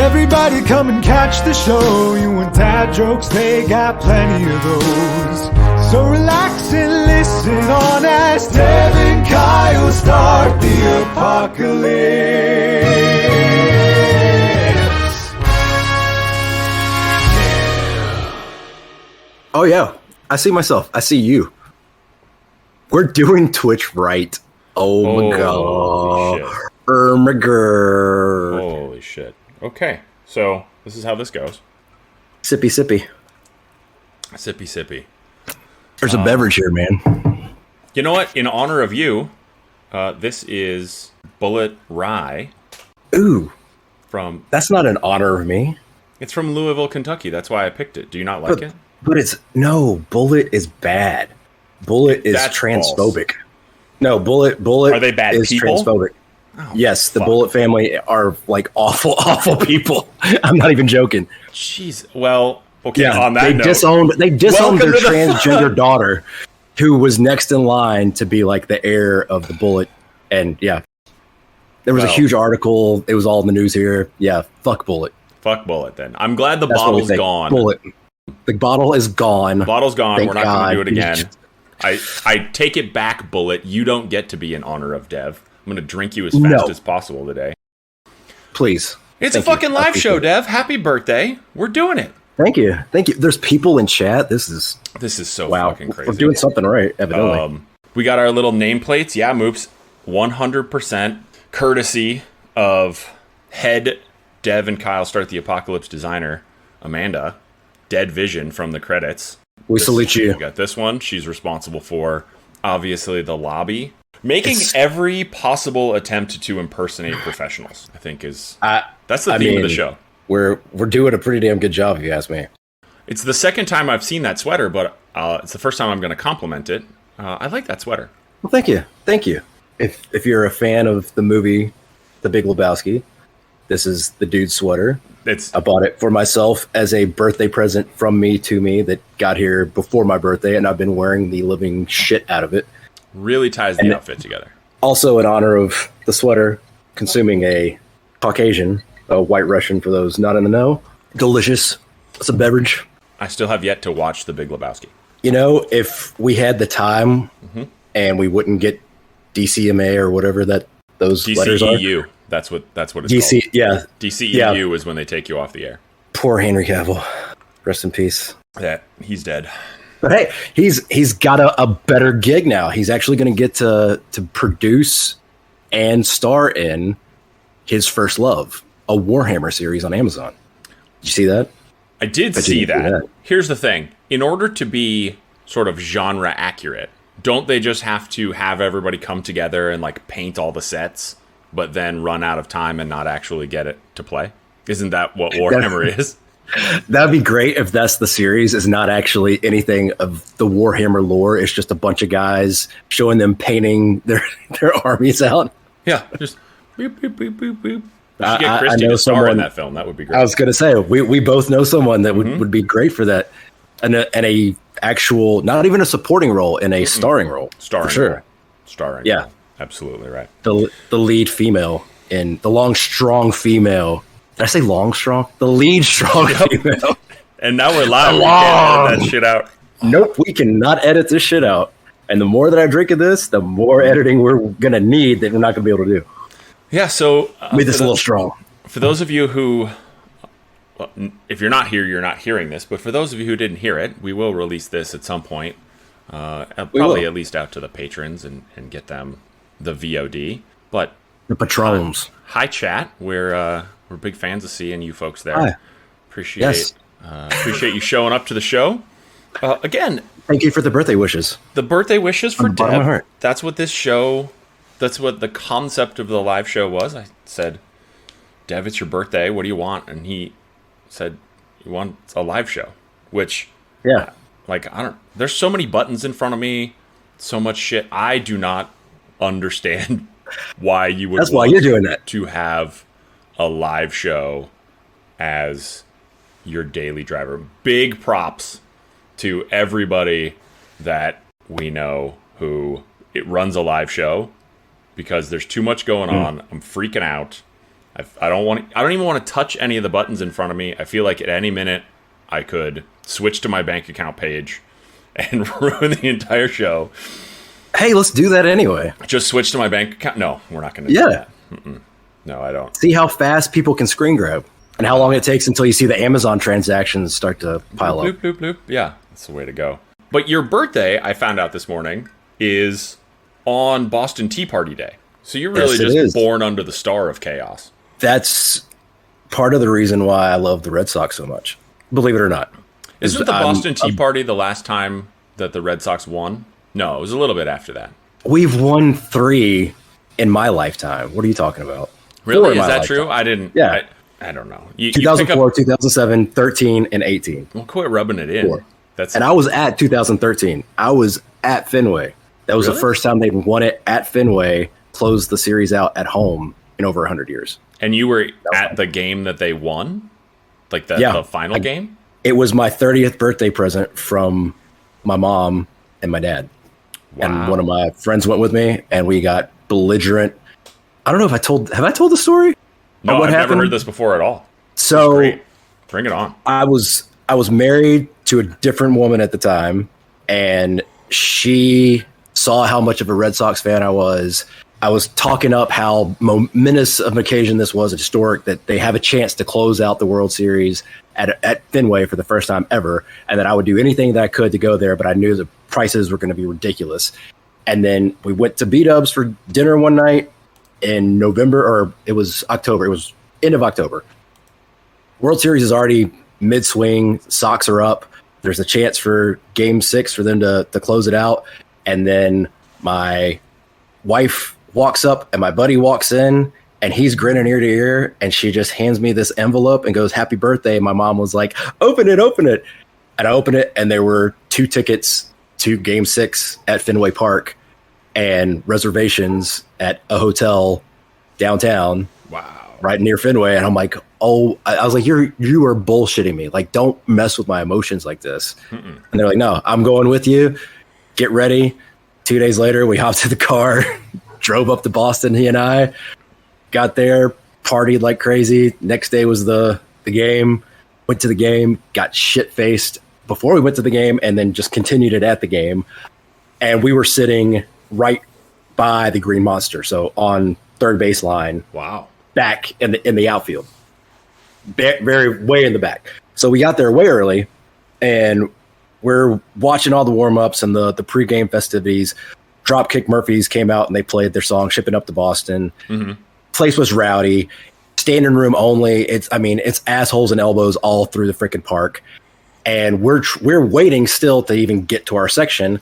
Everybody come and catch the show. You want dad jokes, they got plenty of those. So relax and listen on as Dev and Kyle start the apocalypse. Oh yeah, I see myself. I see you. We're doing Twitch right. Oh my god. My god. Holy shit. Okay, so this is how this goes. Sippy sippy. Sippy sippy. There's a beverage here, man. You know what? In honor of you, this is Bullet Rye. Ooh. From... That's not in honor of me. It's from Louisville, Kentucky. That's why I picked it. Do you not like it? But it's... No, Bullet is bad. Bullet is That's transphobic. False. No, Bullet Are they bad is people? Transphobic. Oh, yes, the fuck. Bullet family are like awful, awful people. I'm not even joking. Jeez. Well, okay, Yeah, on that note... They disowned their Welcome to the- transgender daughter, who was next in line to be like the heir of the Bullet. And yeah, there was a huge article. It was all in the news here. Yeah, fuck Bullet. Fuck Bullet, then. I'm glad the That's what we bottle's think. gone. Bullet. The bottle is gone. The bottle's gone. Thank We're not going to do it God. again. I take it back, Bullet. You don't get to be in honor of Dev. I'm going to drink you as fast as possible today. Please. It's Thank a fucking you. I live appreciate show, it. Dev. Happy birthday. We're doing it. Thank you. Thank you. There's people in chat. This is so wow. fucking crazy. We're doing something right, evidently. We got our little nameplates. Yeah, Moops. 100% courtesy of head Dev and Kyle Start the Apocalypse designer, Amanda. Dead Vision from the credits. We salute you. We got this one. She's responsible for, obviously, the lobby. Making every possible attempt to impersonate professionals, I think, is... that's the theme of the show. We're doing a pretty damn good job, if you ask me. It's the second time I've seen that sweater, but it's the first time I'm going to compliment it. I like that sweater. Well, thank you. Thank you. If you're a fan of the movie The Big Lebowski, this is the dude's sweater. I bought it for myself as a birthday present from me to me that got here before my birthday, and I've been wearing the living shit out of it. Really ties the outfit together. Also, in honor of the sweater, consuming a Caucasian, a White Russian for those not in the know. Delicious. It's a beverage. I still have yet to watch The Big Lebowski. You know, if we had the time and we wouldn't get DCMA or whatever those letters are. DCEU. That's what it's DC, called. yeah. DCEU is when they take you off the air. Poor Henry Cavill. Rest in peace. Yeah, he's dead. But hey, he's got a better gig now. He's actually going to get to produce and star in his first love, a Warhammer series on Amazon. Did you see that? I did see that. Here's the thing. In order to be sort of genre accurate, don't they just have to have everybody come together and like paint all the sets, but then run out of time and not actually get it to play? Isn't that what Warhammer is? That'd be great if that's the series, is not actually anything of the Warhammer lore. It's just a bunch of guys showing them painting their armies out. Yeah, just boop, boop, boop, boop, boop. I Get Christy know to star in someone- that film. That would be great. I was going to say, we both know someone that would be great for that. And a actual, not even a supporting role, in a starring role. Starring. For sure. Role. Starring. Yeah. Role. Absolutely right. The lead female in the long, strong female. Did I say long, strong? The lead strong female. And now we're live. We can't edit that shit out. Nope, we cannot edit this shit out. And the more that I drink of this, the more editing we're going to need that we're not going to be able to do. Yeah, so... Made this a little strong. For those of you who... Well, if you're not here, you're not hearing this. But for those of you who didn't hear it, we will release this at some point. Probably at least out to the patrons and get them the VOD. But... The patrons. Hi, chat. We're big fans of seeing you folks there. Hi. Appreciate you showing up to the show. Again, thank you for the birthday wishes. The birthday wishes for From the bottom of my Dev. heart. That's what this show. That's what the concept of the live show was. I said, "Dev, it's your birthday. What do you want?" And he said, "You want a live show?" Which, yeah, like I don't. There's so many buttons in front of me, so much shit. I do not understand why you would. That's why you're doing that. To have a live show as your daily driver. Big props to everybody that we know who it runs a live show, because there's too much going on. I'm freaking out. I don't even want to touch any of the buttons in front of me. I feel like at any minute I could switch to my bank account page and ruin the entire show. Hey, let's do that anyway. Just switch to my bank account? No, we're not going to do that. No, I don't. See how fast people can screen grab and how long it takes until you see the Amazon transactions start to pile up. Bloop, bloop, bloop. Yeah, that's the way to go. But your birthday, I found out this morning, is on Boston Tea Party Day. So you're really just born under the star of chaos. That's part of the reason why I love the Red Sox so much. Believe it or not. Isn't the Boston Tea Party the last time that the Red Sox won? No, it was a little bit after that. We've won 3 in my lifetime. What are you talking about? Really? Is that true? I didn't. Yeah. I don't know. 2004, 2007, 13, and 18. Well, quit rubbing it in. 4. And I was at 2013. I was at Fenway. That was the first time they'd won it at Fenway, closed the series out at home in over 100 years. And you were at the game that they won? Like the final game? It was my 30th birthday present from my mom and my dad. Wow. And one of my friends went with me, and we got belligerent. I don't know if have I told the story? No, I've never heard this before at all. So bring it on. I was married to a different woman at the time, and she saw how much of a Red Sox fan I was. I was talking up how momentous of an occasion this was, historic, that they have a chance to close out the World Series at Fenway for the first time ever, and that I would do anything that I could to go there, but I knew the prices were going to be ridiculous. And then we went to B-Dubs for dinner one night in November, or it was October. It was end of October. World Series is already mid-swing. Sox are up. There's a chance for Game 6 for them to close it out. And then my wife walks up and my buddy walks in and he's grinning ear to ear, and she just hands me this envelope and goes, "Happy birthday." My mom was like, open it. And I opened it, and there were 2 tickets to Game 6 at Fenway Park and reservations at a hotel downtown. Wow. Right near Fenway. And I'm like, oh, I was like, you are bullshitting me. Like, don't mess with my emotions like this. And they're like, no, I'm going with you. Get ready. 2 days later, we hopped in the car, drove up to Boston, he and I. Got there, partied like crazy. Next day was the game. Went to the game, got shit-faced before we went to the game, and then just continued it at the game. And we were sitting right by the Green Monster, so on third baseline. Wow. Back in the outfield. Very way in the back. So we got there way early, and we're watching all the warm-ups and the pregame festivities. Dropkick Murphys came out, and they played their song, Shipping Up to Boston. Place was rowdy. Standing room only. It's assholes and elbows all through the freaking park. And we're waiting still to even get to our section,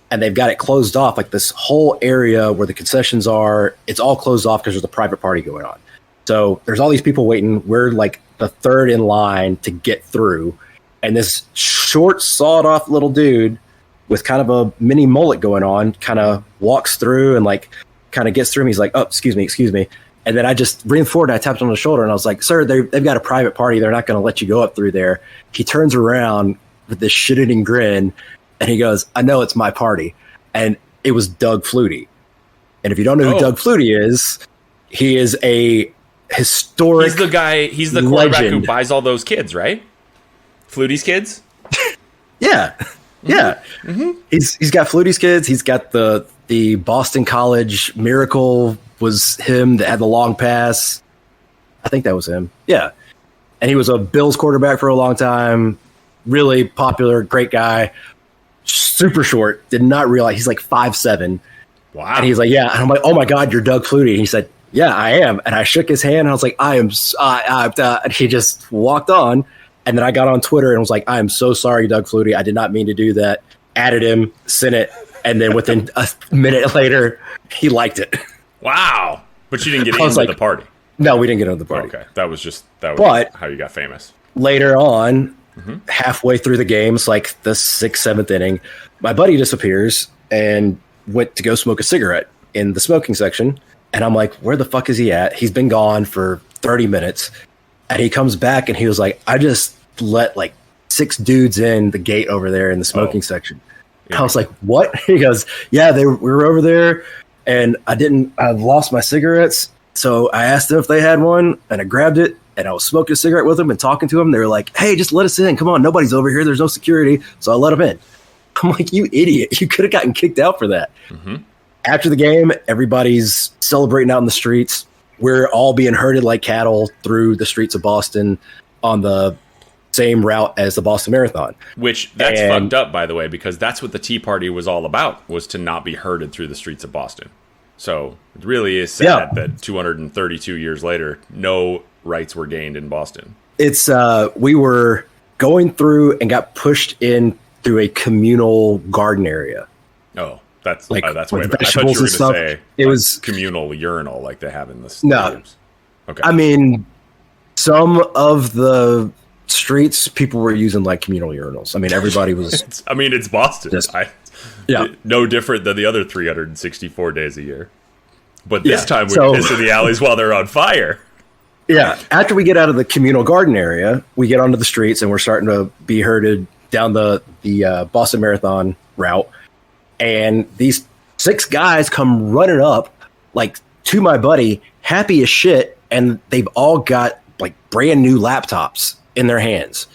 and they've got it closed off. Like, this whole area where the concessions are, it's all closed off because there's a private party going on. So there's all these people waiting. We're like the third in line to get through. And this short, sawed-off little dude with kind of a mini mullet going on kind of walks through and like kind of gets through me. He's like, oh, excuse me. And then I just ran forward and I tapped him on the shoulder and I was like, sir, they've got a private party. They're not going to let you go up through there. He turns around with this shit-eating grin and he goes, I know it's my party. And it was Doug Flutie. And if you don't know who Doug Flutie is, he is a historic He's the guy, he's the quarterback who buys all those kids, right? Flutie's kids? Yeah. He's got Flutie's kids. He's got the Boston College Miracle was him that had the long pass. I think that was him. Yeah. And he was a Bills quarterback for a long time. Really popular, great guy. Super short. Did not realize he's like 5'7". Wow. And he's like, yeah. And I'm like, oh my God, you're Doug Flutie. And he said, yeah, I am. And I shook his hand and I was like, and he just walked on. And then I got on Twitter and was like, I am so sorry, Doug Flutie. I did not mean to do that. Added him, sent it. And then within a minute later, he liked it. Wow. But you didn't get into the party. No, we didn't get into the party. Okay. That was how you got famous. Later on, halfway through the game, it's like the 6th, 7th inning, my buddy disappears and went to go smoke a cigarette in the smoking section. And I'm like, where the fuck is he at? He's been gone for 30 minutes. And he comes back and he was like, I just let like 6 dudes in the gate over there in the smoking section. Yeah. I was like, what? He goes, yeah, we were over there and I lost my cigarettes So I asked them if they had one, and I grabbed it, and I was smoking a cigarette with them and talking to them. They were like, hey, just let us in. Come on, nobody's over here. There's no security. So I let them in. I'm like, you idiot. You could have gotten kicked out for that. Mm-hmm. After the game, everybody's celebrating out in the streets. We're all being herded like cattle through the streets of Boston on the same route as the Boston Marathon. Which, that's fucked up, by the way, because that's what the Tea Party was all about, was to not be herded through the streets of Boston. So it really is sad that 232 years later, no rights were gained in Boston. It's we were going through and got pushed in through a communal garden area. Oh, that's way better. I thought you were vegetables going and to stuff. say It was communal urinal like they have in the stadiums. No. Okay. I mean, some of the streets people were using like communal urinals. I mean, everybody was. It's Boston. No different than the other 364 days a year. But this time we piss in the alleys while they're on fire. Yeah. After we get out of the communal garden area, we get onto the streets and we're starting to be herded down the Boston Marathon route. And these 6 guys come running up like to my buddy, happy as shit. And they've all got like brand new laptops in their hands.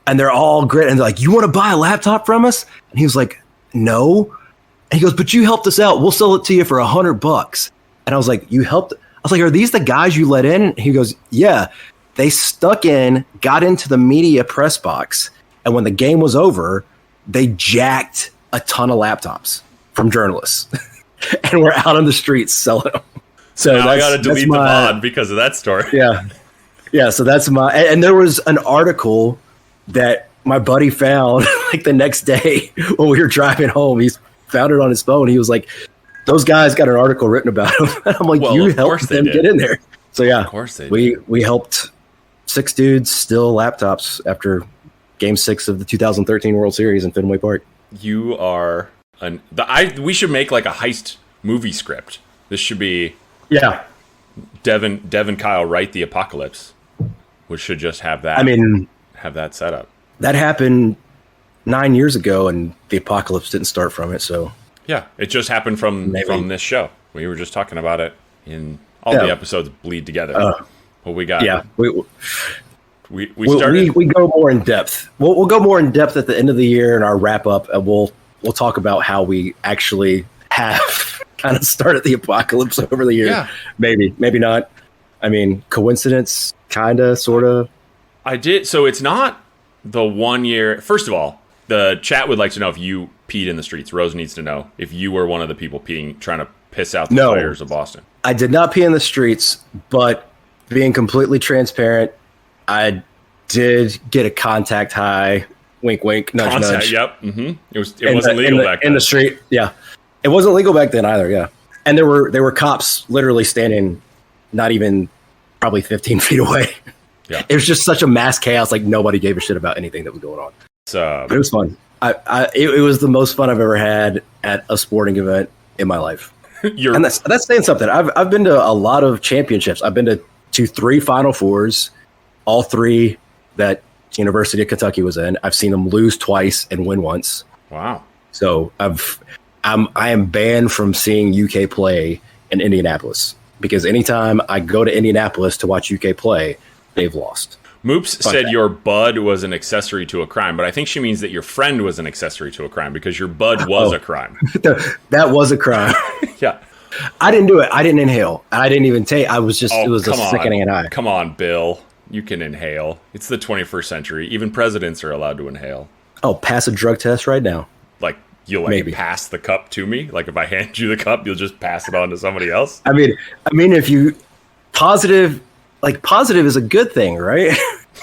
And they're all great. And they're like, you want to buy a laptop from us? And he was like, no. And he goes, but you helped us out. We'll sell it to you for $100. And I was like, you helped? I was like, are these the guys you let in? And he goes, yeah. They stuck in, got into the media press box. And when the game was over, they jacked a ton of laptops from journalists. And we're out on the streets selling them. So now I got to delete the mod because of that story. Yeah. Yeah. So that's and there was an article that my buddy found like the next day when we were driving home. He's found it on his phone. He was like, those guys got an article written about him. I'm like, you helped them get in there. So yeah, of course they we helped 6 dudes steal laptops after Game 6 of the 2013 World Series in Fenway Park. You are we should make like a heist movie script. This should be Dev and Kyle write the apocalypse, which should just have that. Have that set up. That happened 9 years ago, and the apocalypse didn't start from it. So yeah, it just happened from this show. We were just talking about it in all the episodes bleed together. What we got? Yeah, we go more in depth. We'll go more in depth at the end of the year in our wrap up, and we'll talk about how we actually have kind of started the apocalypse over the year. Yeah. Maybe not. I mean, coincidence, kind of, sort of. I did. So it's not the 1 year. First of all, the chat would like to know if you peed in the streets. Rose needs to know if you were one of the people trying to piss out the players of Boston. I did not pee in the streets, but being completely transparent, I did get a contact high. Wink, wink, nudge, nudge. Yep. Mm-hmm. It wasn't legal back then. In the street, yeah. It wasn't legal back then either, yeah. And there were cops literally standing not even probably 15 feet away. Yeah. It was just such a mass chaos, like nobody gave a shit about anything that was going on. But it was fun. It was the most fun I've ever had at a sporting event in my life. And that's saying something. I've been to a lot of championships. I've been to 3 Final Fours, all 3 that University of Kentucky was in. I've seen them lose twice and win once. Wow. So I am banned from seeing UK play in Indianapolis because anytime I go to Indianapolis to watch UK play, they've lost. Moops said your bud was an accessory to a crime, but I think she means that your friend was an accessory to a crime because your bud was a crime. That was a crime. Yeah. I didn't do it. I didn't inhale. I didn't even take. I was just. It was a sickening eye. Come on, Bill. You can inhale. It's the 21st century. Even presidents are allowed to inhale. Oh, pass a drug test right now. Like you'll maybe pass the cup to me. Like if I hand you the cup, you'll just pass it on to somebody else. I mean, if you positive is a good thing, right?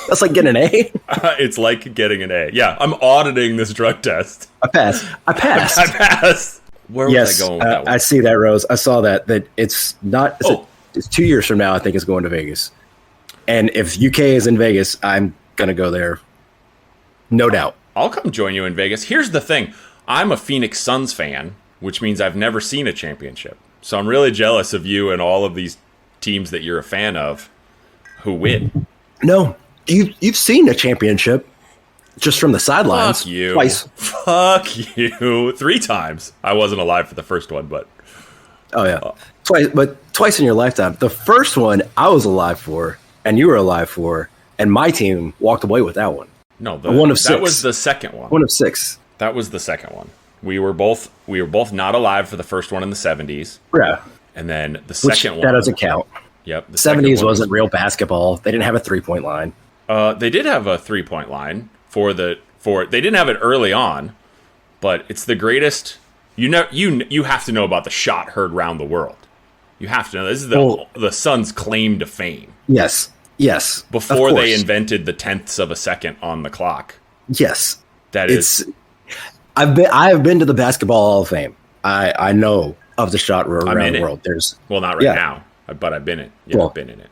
That's like getting an A. It's like getting an A. Yeah, I'm auditing this drug test. I passed. I passed. Where was I going with that one? I see that, Rose. I saw that it's not. It's 2 years from now. I think it's going to Vegas. And if UK is in Vegas, I'm gonna go there. No doubt. I'll come join you in Vegas. Here's the thing. I'm a Phoenix Suns fan, which means I've never seen a championship. So I'm really jealous of you and all of these teams that you're a fan of who win. No, you've seen a championship just from the sidelines. Fuck you. Twice. Fuck you. 3 times. I wasn't alive for the first one, but... Oh, yeah. twice in your lifetime. The first one I was alive for, and you were alive for, and my team walked away with that one. No, one of 6. That was the second one. One of 6. That was the second one. We were both not alive for the first one in the 70s. Yeah. And then the second one. That doesn't count. Yep. The 70s wasn't real basketball. They didn't have a 3-point line. They did have a 3-point line they didn't have it early on, but it's the greatest. You have to know about the shot heard round the world. You have to know. This is the Suns' claim to fame. Yes. Before they invented the tenths of a second on the clock. Yes. I have been to the Basketball Hall of Fame. I know of the shot around the world. Not right now, but I've been in. Yeah, I've been in it.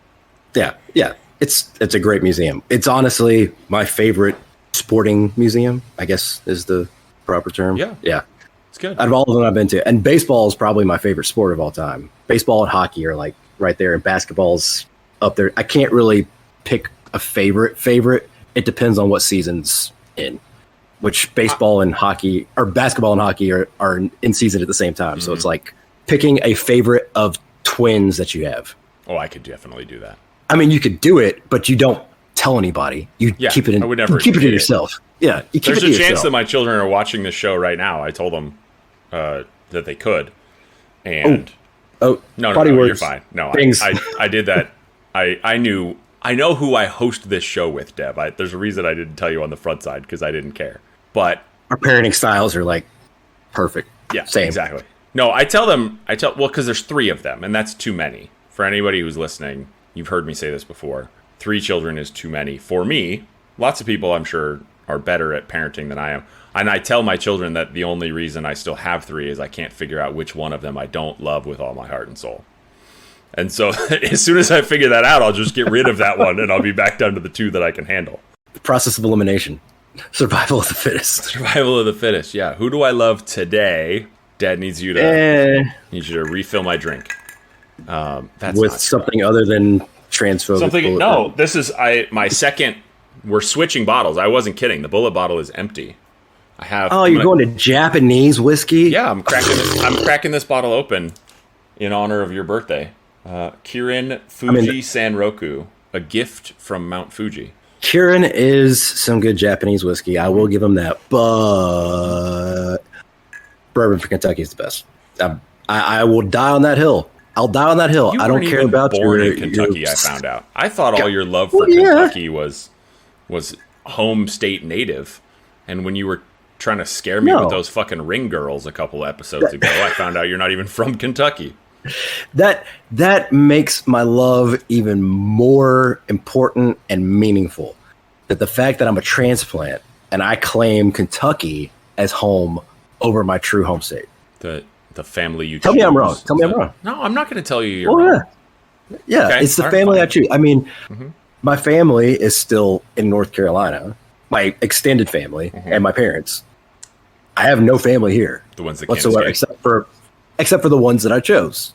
Yeah. It's a great museum. It's honestly my favorite sporting museum, I guess is the proper term. Yeah. It's good. Out of all of them I've been to. And baseball is probably my favorite sport of all time. Baseball and hockey are like right there, and basketball's up there. I can't really pick a favorite. It depends on what season's in. Which basketball and hockey are in season at the same time. Mm-hmm. So it's like picking a favorite of twins that you have. Oh, I could definitely do that. I mean, you could do it, but you don't tell anybody. You keep it in. I would never keep it to yourself. Yeah, you keep There's it to a chance yourself. that my children are watching this show right now. I told them that they could. And no, you're fine. No, I did that. I know who I host this show with, Dev. There's a reason I didn't tell you on the front side because I didn't care. But our parenting styles are like perfect. Yeah, same. Exactly. No, because there's 3 of them, and that's too many. For anybody who's listening, you've heard me say this before. 3 children is too many. For me, lots of people I'm sure are better at parenting than I am. And I tell my children that the only reason I still have 3 is I can't figure out which one of them I don't love with all my heart and soul. And so as soon as I figure that out, I'll just get rid of that one, and I'll be back down to the 2 that I can handle. The process of elimination. Survival of the fittest. Survival of the fittest, yeah. Who do I love today? Dad needs you to refill my drink. That's with something other than transphobic. No, this is my second. We're switching bottles. I wasn't kidding. The bullet bottle is empty. You're going to Japanese whiskey? Yeah, I'm cracking this bottle open in honor of your birthday. Kirin Fuji Sanroku, a gift from Mount Fuji. Kirin is some good Japanese whiskey. I will give him that, but bourbon for Kentucky is the best. I will die on that hill. I'll die on that hill. I don't care about born in Kentucky. I found out. I thought all your love for Kentucky was home state native, and when you were trying to scare me with those fucking ring girls a couple episodes ago, I found out you're not even from Kentucky. That makes my love even more important and meaningful. That the fact that I'm a transplant and I claim Kentucky as home over my true home state. The family you tell choose. Me I'm wrong. Tell me I'm wrong. No, I'm not going to tell you you're wrong. Yeah, okay, it's the family I choose. I mean, my family is still in North Carolina. My extended family and my parents. I have no family here. The ones that whatsoever, except for the ones that I chose.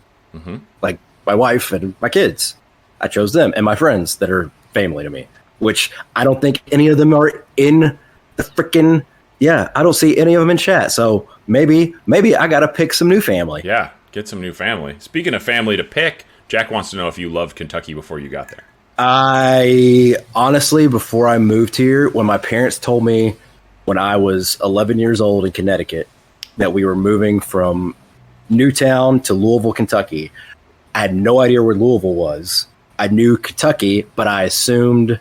Like my wife and my kids. I chose them, and my friends that are family to me, which I don't think any of them are in the freaking. Yeah, I don't see any of them in chat. So maybe I got to pick some new family. Yeah, get some new family. Speaking of family to pick, Jack wants to know if you loved Kentucky before you got there. I honestly, before I moved here, when my parents told me when I was 11 years old in Connecticut that we were moving from Newtown to Louisville, Kentucky, I had no idea where Louisville was. I knew Kentucky, but I assumed,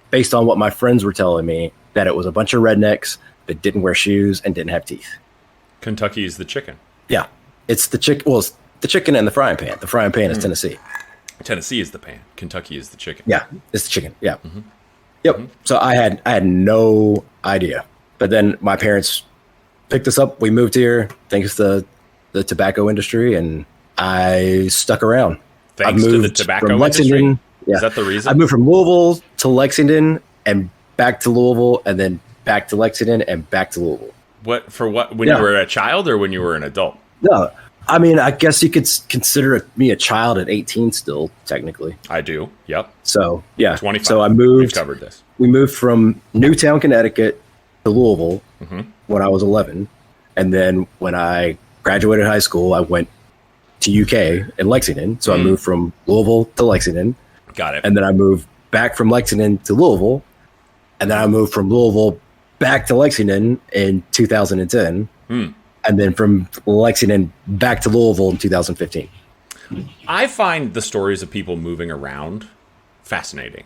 based on what my friends were telling me, that it was a bunch of rednecks that didn't wear shoes and didn't have teeth. Kentucky is the chicken. Yeah. It's the chicken. Well, it's the chicken and the frying pan. The frying pan is Tennessee. Tennessee is the pan. Kentucky is the chicken. Yeah, it's the chicken. Yeah. Yep. So I had no idea. But then my parents picked us up. We moved here thanks to the tobacco industry, and I stuck around. Thanks to the tobacco industry? Yeah. Is that the reason? I moved from Louisville to Lexington and back to Louisville, and then back to Lexington and back to Louisville. When you were a child or when you were an adult? No. I mean, I guess you could consider me a child at 18 still, technically. I do. Yep. So, yeah. 25. So I moved. We've covered this. We moved from Newtown, Connecticut to Louisville when I was 11. And then when I graduated high school, I went to UK in Lexington. So I moved from Louisville to Lexington. Got it. And then I moved back from Lexington to Louisville. And then I moved from Louisville back to Lexington in 2010. And then from Lexington back to Louisville in 2015. I find the stories of people moving around fascinating.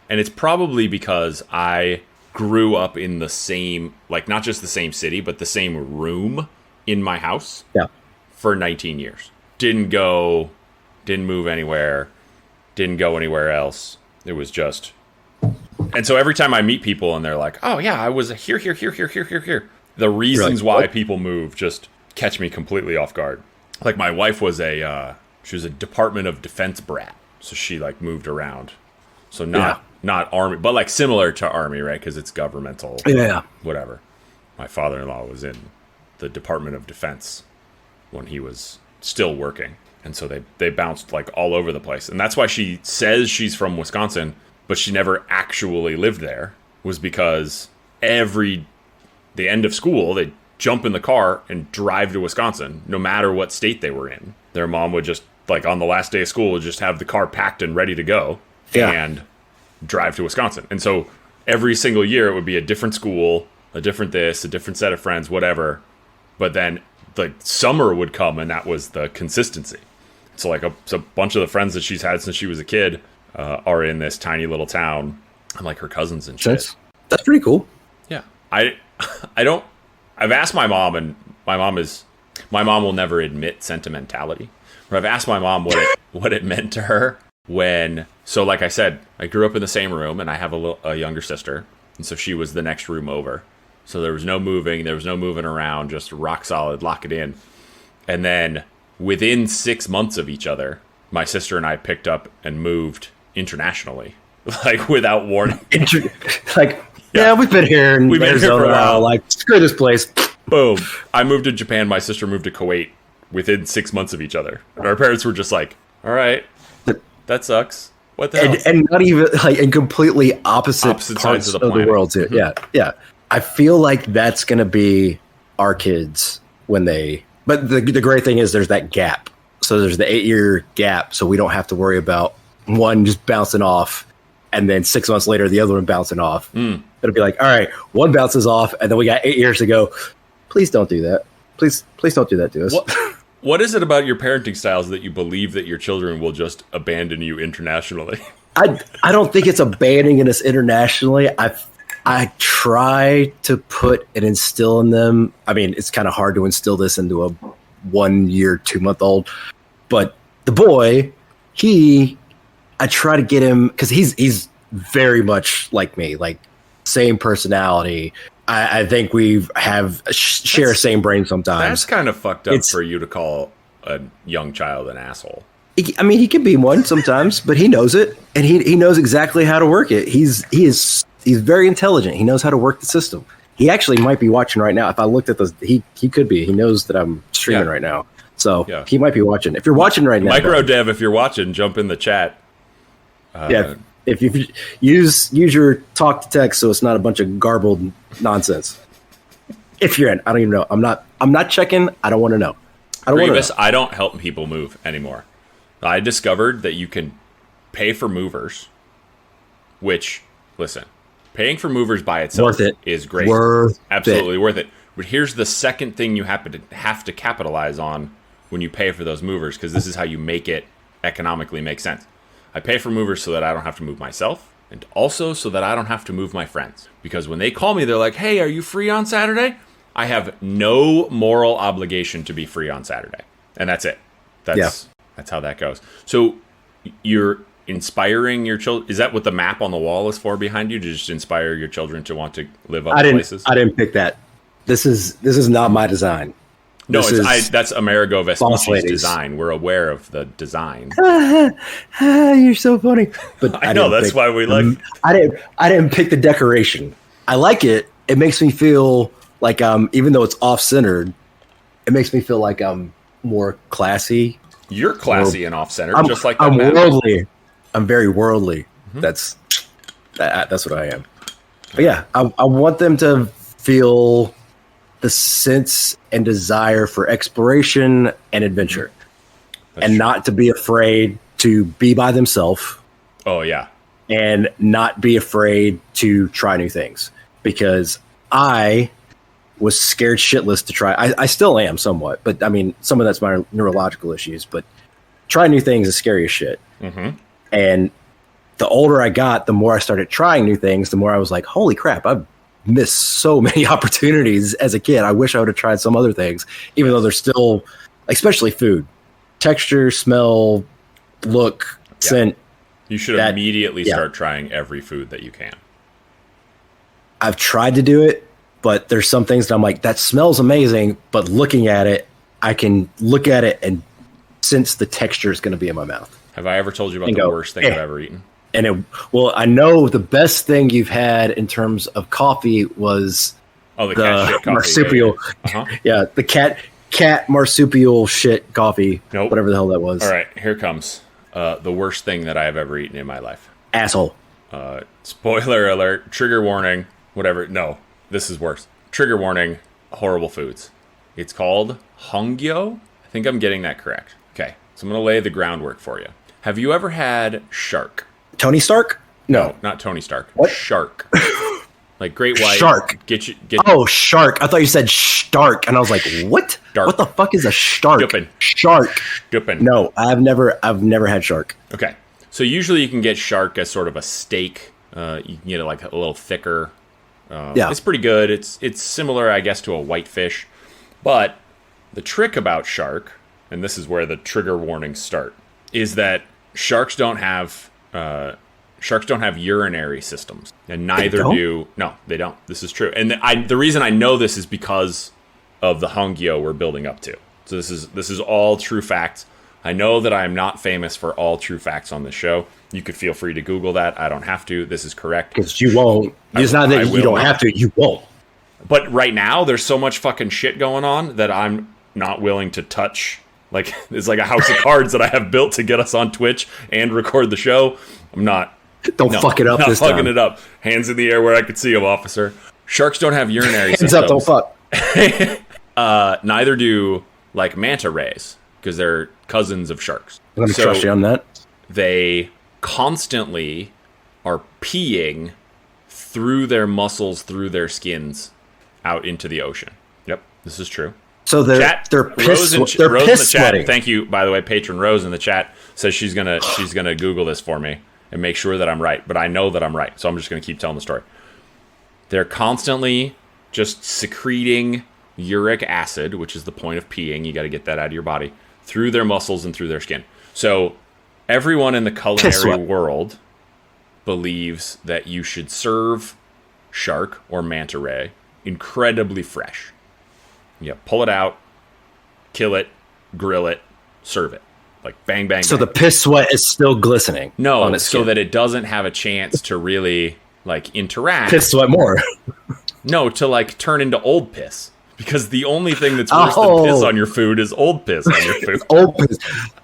And it's probably because I grew up in the same, like not just the same city, but the same room in my house for 19 years. Didn't move anywhere, didn't go anywhere else. It was just... And so every time I meet people and they're like, oh yeah, I was here. The reasons why people move just catch me completely off guard. Like my wife was she was a Department of Defense brat. So she like moved around. So not Army, but like similar to Army, right? Because it's governmental. Yeah. Whatever. My father-in-law was in the Department of Defense when he was still working. And so they bounced like all over the place. And that's why she says she's from Wisconsin, but she never actually lived there, was because the end of school, they'd jump in the car and drive to Wisconsin, no matter what state they were in. Their mom would just, like on the last day of school, would just have the car packed and ready to go and drive to Wisconsin. And so every single year it would be a different school, a different this, a different set of friends, whatever. But then the summer would come and that was the consistency. So like a bunch of the friends that she's had since she was a kid are in this tiny little town, and like her cousins and shit. That's pretty cool. Yeah. I've asked my mom, and my mom will never admit sentimentality. But I've asked my mom what it meant to her when, so like I said, I grew up in the same room and I have a younger sister. And so she was the next room over. So there was no moving, around, just rock solid, lock it in. And then within 6 months of each other, my sister and I picked up and moved internationally, like without warning. We've been here in Arizona for a while. Like, screw this place. Boom. I moved to Japan. My sister moved to Kuwait within 6 months of each other. And our parents were just like, all right, that sucks. What the hell? And not even like in completely opposite parts of the world too. Mm-hmm. Yeah. I feel like that's going to be our kids when they... But the great thing is there's that gap. So there's the 8-year gap. So we don't have to worry about one just bouncing off and then 6 months later, the other one bouncing off. It'll be like, all right, one bounces off and then we got 8 years to go. Please don't do that. Please don't do that to us. What is it about your parenting styles that you believe that your children will just abandon you internationally? I don't think it's abandoning us internationally. I try to put and instill in them. I mean, it's kind of hard to instill this into a 1 year, 2 month old, but the boy, I try to get him, because he's very much like me, like same personality. I think we share same brain sometimes. That's kind of fucked up for you to call a young child an asshole. I mean, he can be one sometimes, but he knows it, and he knows exactly how to work it. He's very intelligent. He knows how to work the system. He actually might be watching right now. If I looked at this, he could be. He knows that I'm streaming right now, so he might be watching. If you're watching right now, Micro Dev, if you're watching, jump in the chat. If you use your talk to text, so it's not a bunch of garbled nonsense. If you're in, I don't even know. I'm not checking. I don't want to know. I don't help people move anymore. I discovered that you can pay for movers, which, listen, paying for movers by itself is great. Absolutely worth it. But here's the second thing you have to capitalize on when you pay for those movers, because this is how you make it economically make sense. I pay for movers so that I don't have to move myself, and also so that I don't have to move my friends. Because when they call me, they're like, hey, are you free on Saturday? I have no moral obligation to be free on Saturday. And that's it. That's how that goes. So you're inspiring your children. Is that what the map on the wall is for behind you? To just inspire your children to want to live up places? I didn't pick that. This is not my design. No, that's Amerigo Vespucci's design. We're aware of the design. You're so funny. But I know that's why we like. I didn't pick the decoration. I like it. It makes me feel like even though it's off-centered, it makes me feel like I'm more classy. You're classy and off-centered, just like that. I'm worldly. I'm very worldly. Mm-hmm. That's what I am. But yeah, I want them to feel the sense and desire for exploration and adventure. and not to be afraid to be by themselves. Oh, yeah. And not be afraid to try new things. Because I was scared shitless to try. I still am somewhat, but I mean, some of that's my neurological issues, but trying new things is scary as shit. Mm-hmm. And the older I got, the more I started trying new things, the more I was like, holy crap, I've missed so many opportunities as a kid. I wish I would have tried some other things, even though they're still, especially food, texture, smell, look, scent. You should immediately start trying every food that you can. I've tried to do it, but there's some things that I'm like, that smells amazing, but looking at it, I can look at it and sense the texture is going to be in my mouth. Have I ever told you about the worst thing I've ever eaten? And I know the best thing you've had in terms of coffee was the cat shit coffee. Marsupial. Yeah, the cat marsupial shit coffee. Nope. Whatever the hell that was. All right, here comes the worst thing that I have ever eaten in my life. Asshole. Spoiler alert. Trigger warning. Whatever. No, this is worse. Trigger warning. Horrible foods. It's called hongyo. I think I'm getting that correct. Okay, so I'm going to lay the groundwork for you. Have you ever had shark? Tony Stark? No, not Tony Stark. What? Shark. Like great white. Shark. Shark. I thought you said stark, and I was like, what? Dark. What the fuck is a stark? Stupid. Shark. Stupid. No, I've never had shark. Okay, so usually you can get shark as sort of a steak. You can get it like a little thicker. It's pretty good. It's similar, I guess, to a whitefish. But the trick about shark, and this is where the trigger warnings start, is that sharks don't have urinary systems, and neither do. No, they don't. This is true, and the reason I know this is because of the hongyo we're building up to. So this is all true facts. I know that I am not famous for all true facts on this show. You could feel free to Google that. I don't have to. This is correct. Because you won't. It's not that you don't have to. You won't. But right now, there's so much fucking shit going on that I'm not willing to touch. Like, it's like a house of cards that I have built to get us on Twitch and record the show. I'm not. Don't fuck it up this time. Not fucking it up. Hands in the air where I could see them, officer. Sharks don't have urinary systems. Hands up, don't fuck. Neither do, like, manta rays, because they're cousins of sharks. I'm going to trust you on that. They constantly are peeing through their muscles, through their skins, out into the ocean. Yep, this is true. So they're piss sweating. Thank you, by the way, patron Rose in the chat says she's gonna Google this for me and make sure that I'm right. But I know that I'm right, so I'm just gonna keep telling the story. They're constantly just secreting uric acid, which is the point of peeing. You got to get that out of your body through their muscles and through their skin. So everyone in the culinary world believes that you should serve shark or manta ray incredibly fresh. Yeah, pull it out, kill it, grill it, serve it. Like bang, bang, So bang. the piss sweat is still glistening. No, on its so skin. that it doesn't have a chance to really like interact. Piss sweat more. No, to like turn into old piss. Because the only thing that's worse than piss on your food is old piss on your food. Old piss.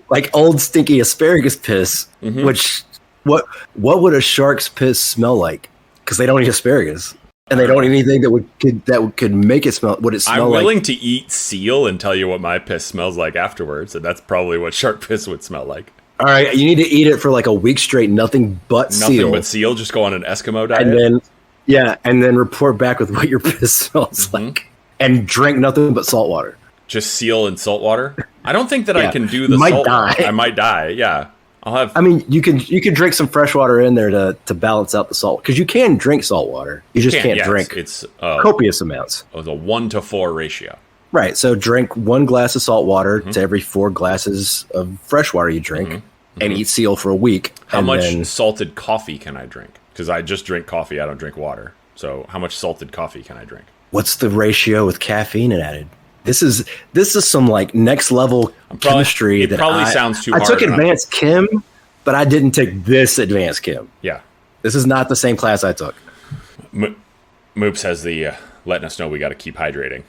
Like old stinky asparagus piss, which what would a shark's piss smell like? Because they don't eat asparagus. And they don't eat anything that could make it smell. Would it smell I'm like? willing to eat seal and tell you what my piss smells like afterwards, and that's probably what shark piss would smell like. All right, you need to eat it for like a week straight, nothing but seal. Nothing but seal. Just go on an Eskimo diet, and then report back with what your piss smells like, and drink nothing but salt water. Just seal and salt water. I don't think that I can do the salt water. I might die. Yeah. I mean, you can drink some fresh water in there to balance out the salt, because you can drink salt water. You just can't drink it's copious amounts. It was a 1-to-4 ratio. Right. So drink 1 glass of salt water to every 4 glasses of fresh water you drink, and eat seal for a week. How much salted coffee can I drink? Because I just drink coffee. I don't drink water. So how much salted coffee can I drink? What's the ratio with caffeine added? This is some like next level chemistry. It probably sounds too hard. I took advanced chem, but I didn't take this advanced chem. Yeah. This is not the same class I took. Moops has the letting us know we got to keep hydrating,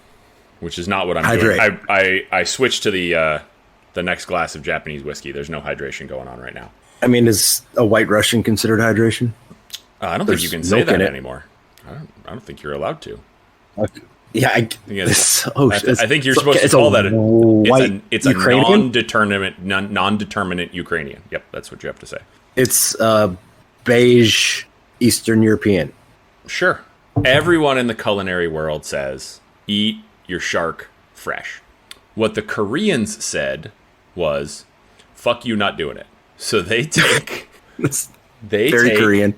which is not what I'm doing. I switched to the next glass of Japanese whiskey. There's no hydration going on right now. I mean, is a White Russian considered hydration? I don't think you can say that anymore. I don't think you're allowed to. Yeah, I think you're supposed to call that it's a non-determinate Ukrainian. Yep, that's what you have to say. It's beige Eastern European. Sure. Everyone in the culinary world says, eat your shark fresh. What the Koreans said was, fuck you, not doing it. So they take... Very Korean.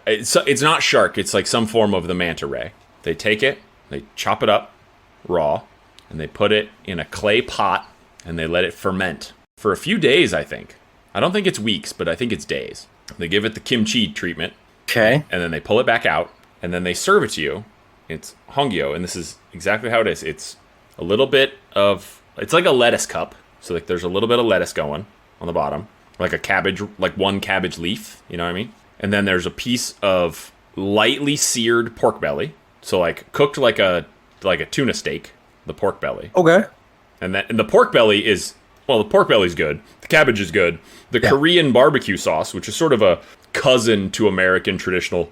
It's not shark. It's like some form of the manta ray. They take it, they chop it up raw, and they put it in a clay pot, and they let it ferment for a few days, I think. I don't think it's weeks, but I think it's days. They give it the kimchi treatment. Okay. And then they pull it back out, and then they serve it to you. It's hongyo, and this is exactly how it is. It's a little bit of... It's like a lettuce cup. So like there's a little bit of lettuce going on the bottom. Like a cabbage, like one cabbage leaf, you know what I mean? And then there's a piece of lightly seared pork belly. So like cooked like a tuna steak, the pork belly. Okay. And the pork belly is, well, the pork belly's good. The cabbage is good. The Korean barbecue sauce, which is sort of a cousin to American traditional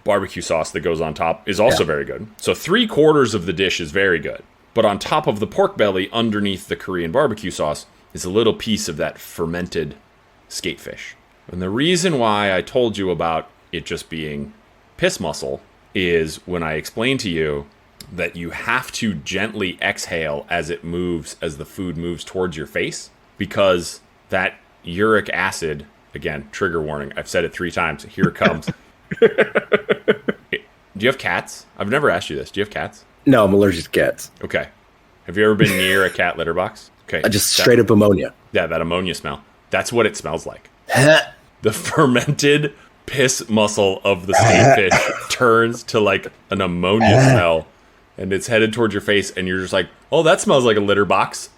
barbecue sauce that goes on top, is also very good. So 3/4 of the dish is very good. But on top of the pork belly, underneath the Korean barbecue sauce, is a little piece of that fermented skatefish. And the reason why I told you about it just being piss mussel is when I explained to you that you have to gently exhale as it moves, as the food moves towards your face, because that uric acid, again, trigger warning, I've said it 3 times, here it comes. Do you have cats? I've never asked you this. Do you have cats? No, I'm allergic to cats. Okay. Have you ever been near a cat litter box? Okay. Straight up ammonia. Yeah, that ammonia smell. That's what it smells like. The fermented piss mussel of the skatefish turns to like an ammonia smell, and it's headed towards your face, and you're just like, oh, that smells like a litter box.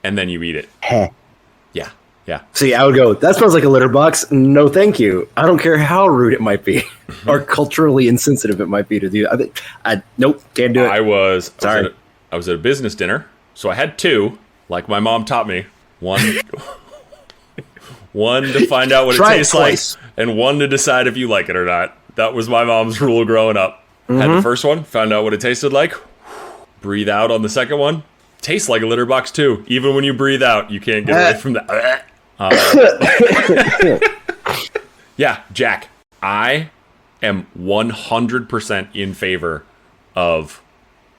And then you eat it. Yeah. See, I would go, that smells like a litter box. No, thank you. I don't care how rude it might be or culturally insensitive it might be to do. Nope, can't do it. I was at a business dinner, so I had 2, like my mom taught me. One to find out what it tastes like, and one to decide if you like it or not. That was my mom's rule growing up. Had the first one, found out what it tasted like. Breathe out on the second one. Tastes like a litter box too. Even when you breathe out, you can't get away from that. Yeah, Jack, I am 100% in favor of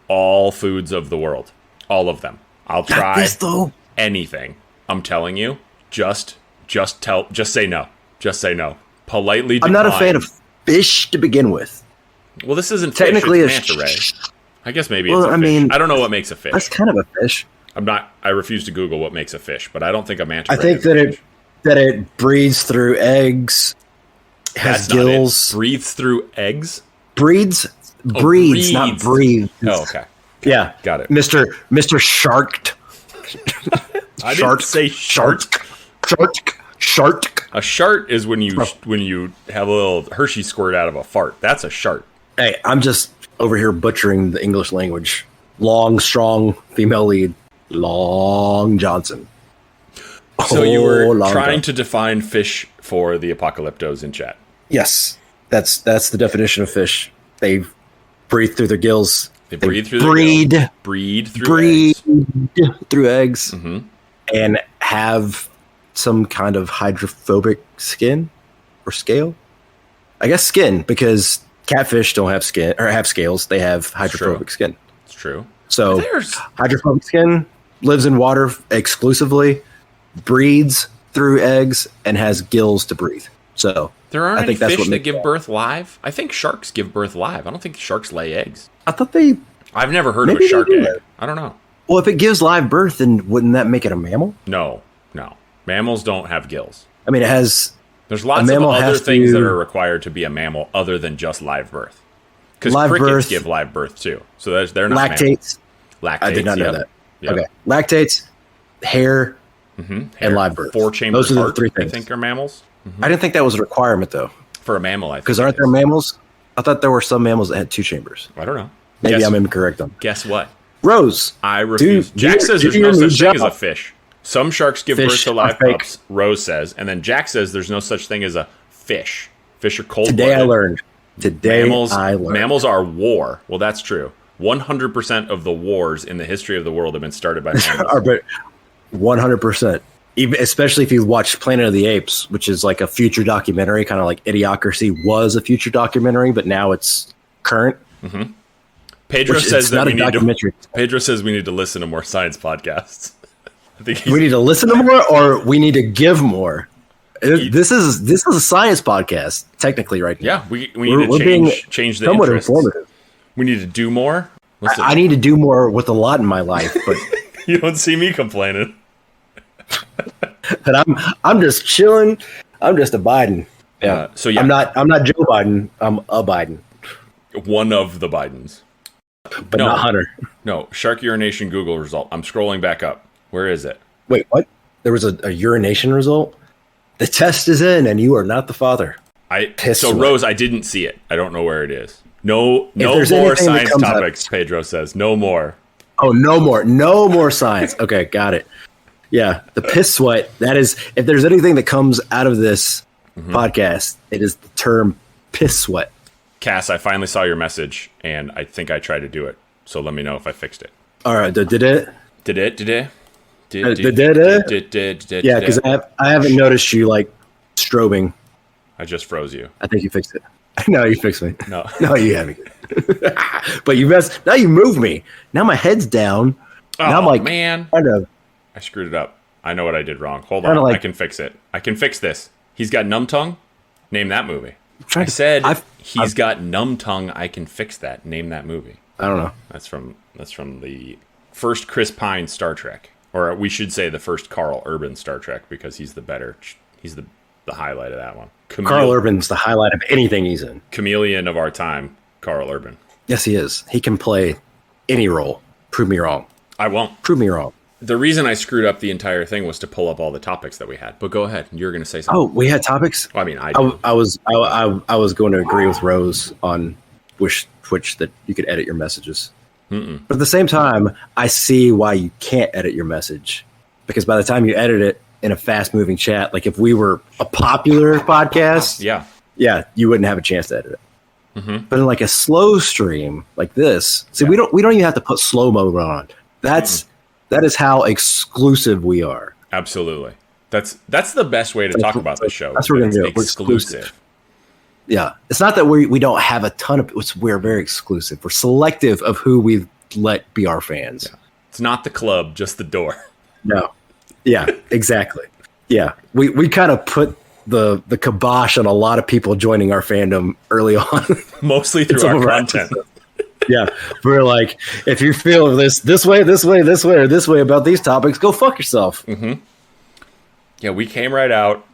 all foods of the world. All of them. I'll try anything. I'm telling you, just say no. Just say no. Politely decline. I'm not a fan of fish to begin with. Well, this isn't technically fish, it's manta ray. I guess maybe it's a fish. I mean, I don't know what makes a fish. That's kind of a fish. I refuse to Google what makes a fish, but I don't think a manta ray. I think that it breathes through eggs, has gills. Breathes through eggs? Breeds, not breathes. Oh, okay. Yeah. Got it. Mr. Sharked. I didn't say shart. Shart. A shart is when you have a little Hershey squirt out of a fart. That's a shart. Hey, I'm just over here butchering the English language. Long, strong, female lead. Long Johnson. So you were trying to define fish for the apocalyptos in chat. Yes. That's the definition of fish. They breathe through their gills. They breathe through their gills. Breed through eggs. Mm-hmm. And have some kind of hydrophobic skin or scale. I guess skin, because catfish don't have skin or have scales. They have hydrophobic skin. It's true. So hydrophobic skin lives in water exclusively, breeds through eggs, and has gills to breathe. So there aren't any fish that give birth live. I think sharks give birth live. I don't think sharks lay eggs. I thought they. I've never heard of a shark egg. I don't know. Well, if it gives live birth, then wouldn't that make it a mammal? No. Mammals don't have gills. I mean, it has. There's lots of other things that are required to be a mammal other than just live birth. Because crickets give live birth too. So they're not lactates. Mammals. Lactates. I did not know that. Yep. Okay. Lactates, hair, and live birth. 4-chamber Those are the heart, 3 things. I think are mammals. Mm-hmm. I didn't think that was a requirement, though. For a mammal, I think. Because aren't there mammals? I thought there were some mammals that had 2 chambers. I don't know. Maybe I'm incorrect on that. Guess what? Rose. I refuse. Jack says there's no such thing as a fish. Some sharks give birth to live pups, Rose says. And then Jack says there's no such thing as a fish. Fish are cold-blooded. Today I learned. Today, mammals are war. Well, that's true. 100% of the wars in the history of the world have been started by mammals. 100%. Even, especially if you watch Planet of the Apes, which is like a future documentary, kind of like Idiocracy was a future documentary, but now it's current. Mm-hmm. Pedro says that Pedro says we need to listen to more science podcasts. I think we need to listen to more, or we need to give more. This is a science podcast, technically, right now. Yeah, we need to change the interest. Informative. We need to do more. I need to do more with a lot in my life, but you don't see me complaining. But I'm just chilling. I'm just abiding. Yeah. I'm not Joe Biden. I'm a Biden. One of the Bidens. But not Hunter. No, shark urination Google result. I'm scrolling back up. Where is it? Wait, what? There was a urination result? The test is in, and you are not the father. Rose, I didn't see it. I don't know where it is. No more science topics, Pedro says. No more. Oh, no more science. Okay, got it. Yeah, the piss sweat. That is, if there's anything that comes out of this podcast, it is the term piss sweat. Cass, I finally saw your message, and I think I tried to do it. So let me know if I fixed it. All right, did it? Yeah, because I haven't noticed you like strobing. I just froze you. I think you fixed it. No, you fixed me. No, you haven't. But now you moved me. Now my head's down. Oh, now I'm like, man, I screwed it up. I know what I did wrong. Hold on, I can fix it. I can fix this. He's got numb tongue. Name that movie. He's got numb tongue. I can fix that. Name that movie. I don't know. That's from the first Chris Pine Star Trek, or we should say the first Carl Urban Star Trek, because he's the highlight of that one. Carl Urban's the highlight of anything he's in. Chameleon of our time, Carl Urban. Yes, he is. He can play any role. Prove me wrong. I won't. Prove me wrong. The reason I screwed up the entire thing was to pull up all the topics that we had. But go ahead. You were going to say something. Oh, we had topics? Well, I mean, I was going to agree with Rose on Twitch that you could edit your messages. But at the same time, I see why you can't edit your message. Because by the time you edit it in a fast-moving chat, like if we were a popular podcast, yeah, you wouldn't have a chance to edit it. But in like a slow stream like this, we don't even have to put slow mode on. That is how exclusive we are. Absolutely. That's the best way to talk about the show. That's what we're going to do. We're exclusive. Yeah. It's not that we don't have a ton of... We're very exclusive. We're selective of who we let be our fans. Yeah. It's not the club, just the door. No. Yeah, exactly. Yeah. We kind of put the kibosh on a lot of people joining our fandom early on. Mostly through our content. Yeah, we're like, if you feel this way, or this way about these topics, go fuck yourself. Yeah, we came right out,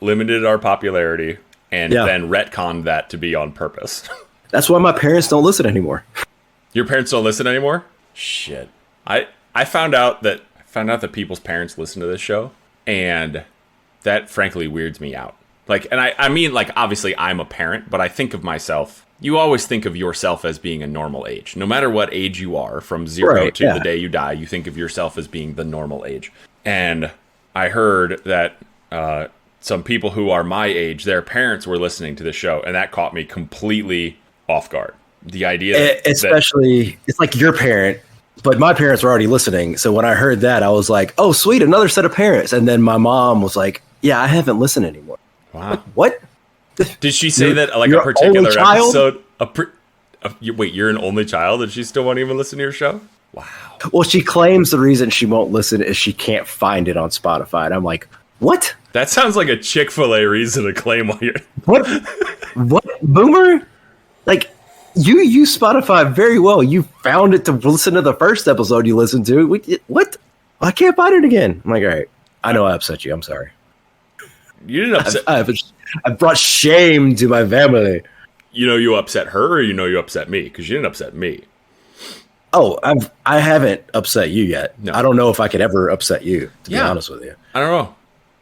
limited our popularity, and then retconned that to be on purpose. That's why my parents don't listen anymore. Your parents don't listen anymore? Shit. I found out that people's parents listen to this show, and that frankly weirds me out. Like, and I mean, like, obviously I'm a parent, but I think of myself. You always think of yourself as being a normal age. No matter what age you are, from 0 to the day you die, you think of yourself as being the normal age. And I heard that some people who are my age, their parents were listening to the show, and that caught me completely off guard. The idea especially, it's like your parent, but my parents were already listening. So when I heard that, I was like, oh, sweet, another set of parents. And then my mom was like, yeah, I haven't listened anymore. Wow. Like, what? Did she say that like a particular episode? Wait, you're an only child and she still won't even listen to your show? Wow. Well, she claims the reason she won't listen is she can't find it on Spotify. And I'm like, what? That sounds like a Chick-fil-A reason to claim while you're... What? What? Boomer? Like, you use Spotify very well. You found it to listen to the first episode you listened to. What? I can't find it again. I'm like, all right. I know I upset you. I'm sorry. You didn't upset... I brought shame to my family. You know you upset her, or you know you upset me? Because you didn't upset me. Oh, I haven't upset you yet. No. I don't know if I could ever upset you, to be honest with you. I don't know.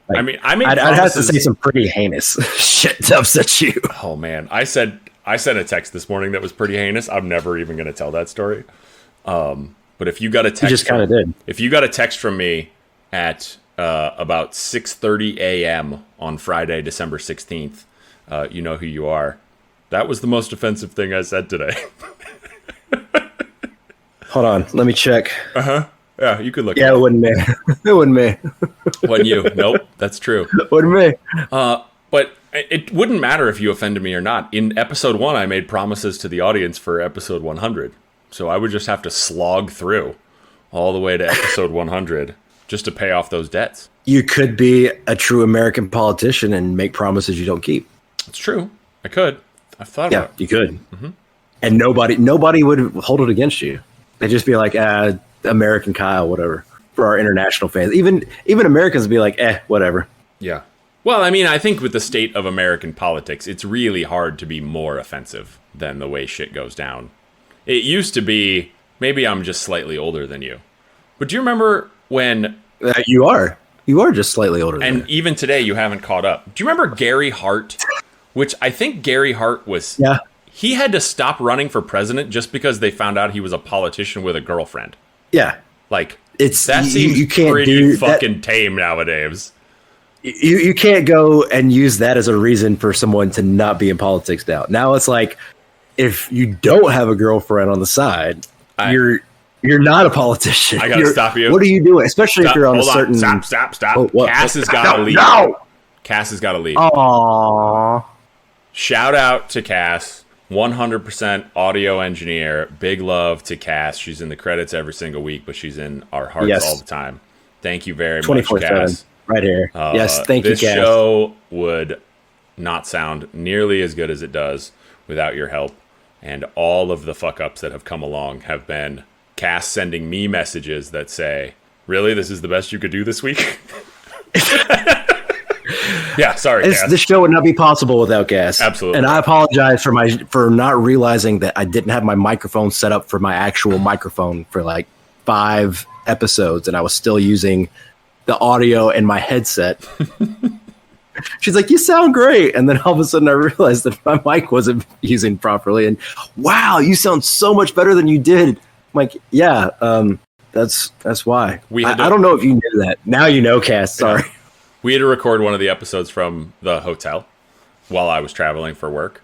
Like, I'd have to say some pretty heinous shit to upset you. Oh, man. I sent a text this morning that was pretty heinous. I'm never even going to tell that story. But if you got a text... You just kind of did. If you got a text from me at... about 6:30 a.m. on Friday, December 16th. You know who you are. That was the most offensive thing I said today. Hold on, let me check. Yeah, you could look. Yeah, it wasn't me. It wasn't me. Wasn't you? Nope, that's true. Wasn't me. But it wouldn't matter if you offended me or not. In episode 1, I made promises to the audience for episode 100. So I would just have to slog through all the way to episode 100 just to pay off those debts. You could be a true American politician and make promises you don't keep. It's true. I could. I've thought about it. Yeah, you could. Mm-hmm. And nobody would hold it against you. They'd just be like, American Kyle, whatever. For our international fans. Even Americans would be like, whatever. Yeah. Well, I mean, I think with the state of American politics, it's really hard to be more offensive than the way shit goes down. It used to be, maybe I'm just slightly older than you. But do you remember when... You are just slightly older than me. And even today, you haven't caught up. Do you remember Gary Hart? Which I think Gary Hart was... Yeah. He had to stop running for president just because they found out he was a politician with a girlfriend. Yeah. Like, that seems you can't pretty fucking tame nowadays. You can't go and use that as a reason for someone to not be in politics now. Now it's like, if you don't have a girlfriend on the side, you're not a politician. I gotta stop you. What are you doing? Especially if you're on a certain... Stop. Cass has got to leave. No! Cass has got to leave. Aww. Shout out to Cass. 100% audio engineer. Big love to Cass. She's in the credits every single week, but she's in our hearts all the time. Thank you very much, Cass. Right here. Yes, thank you, Cass. This show would not sound nearly as good as it does without your help. And all of the fuck-ups that have come along have been Cass sending me messages that say, really, this is the best you could do this week? Yeah, sorry, Cass. This show would not be possible without Cass. Absolutely. And I apologize for not realizing that I didn't have my microphone set up for my actual microphone for like 5 episodes, and I was still using the audio in my headset. She's like, you sound great. And then all of a sudden I realized that my mic wasn't using properly. And wow, you sound so much better than you did. I'm like, yeah, that's why. I don't know if you knew that. Now you know, Cass. Sorry. Yeah. We had to record one of the episodes from the hotel while I was traveling for work.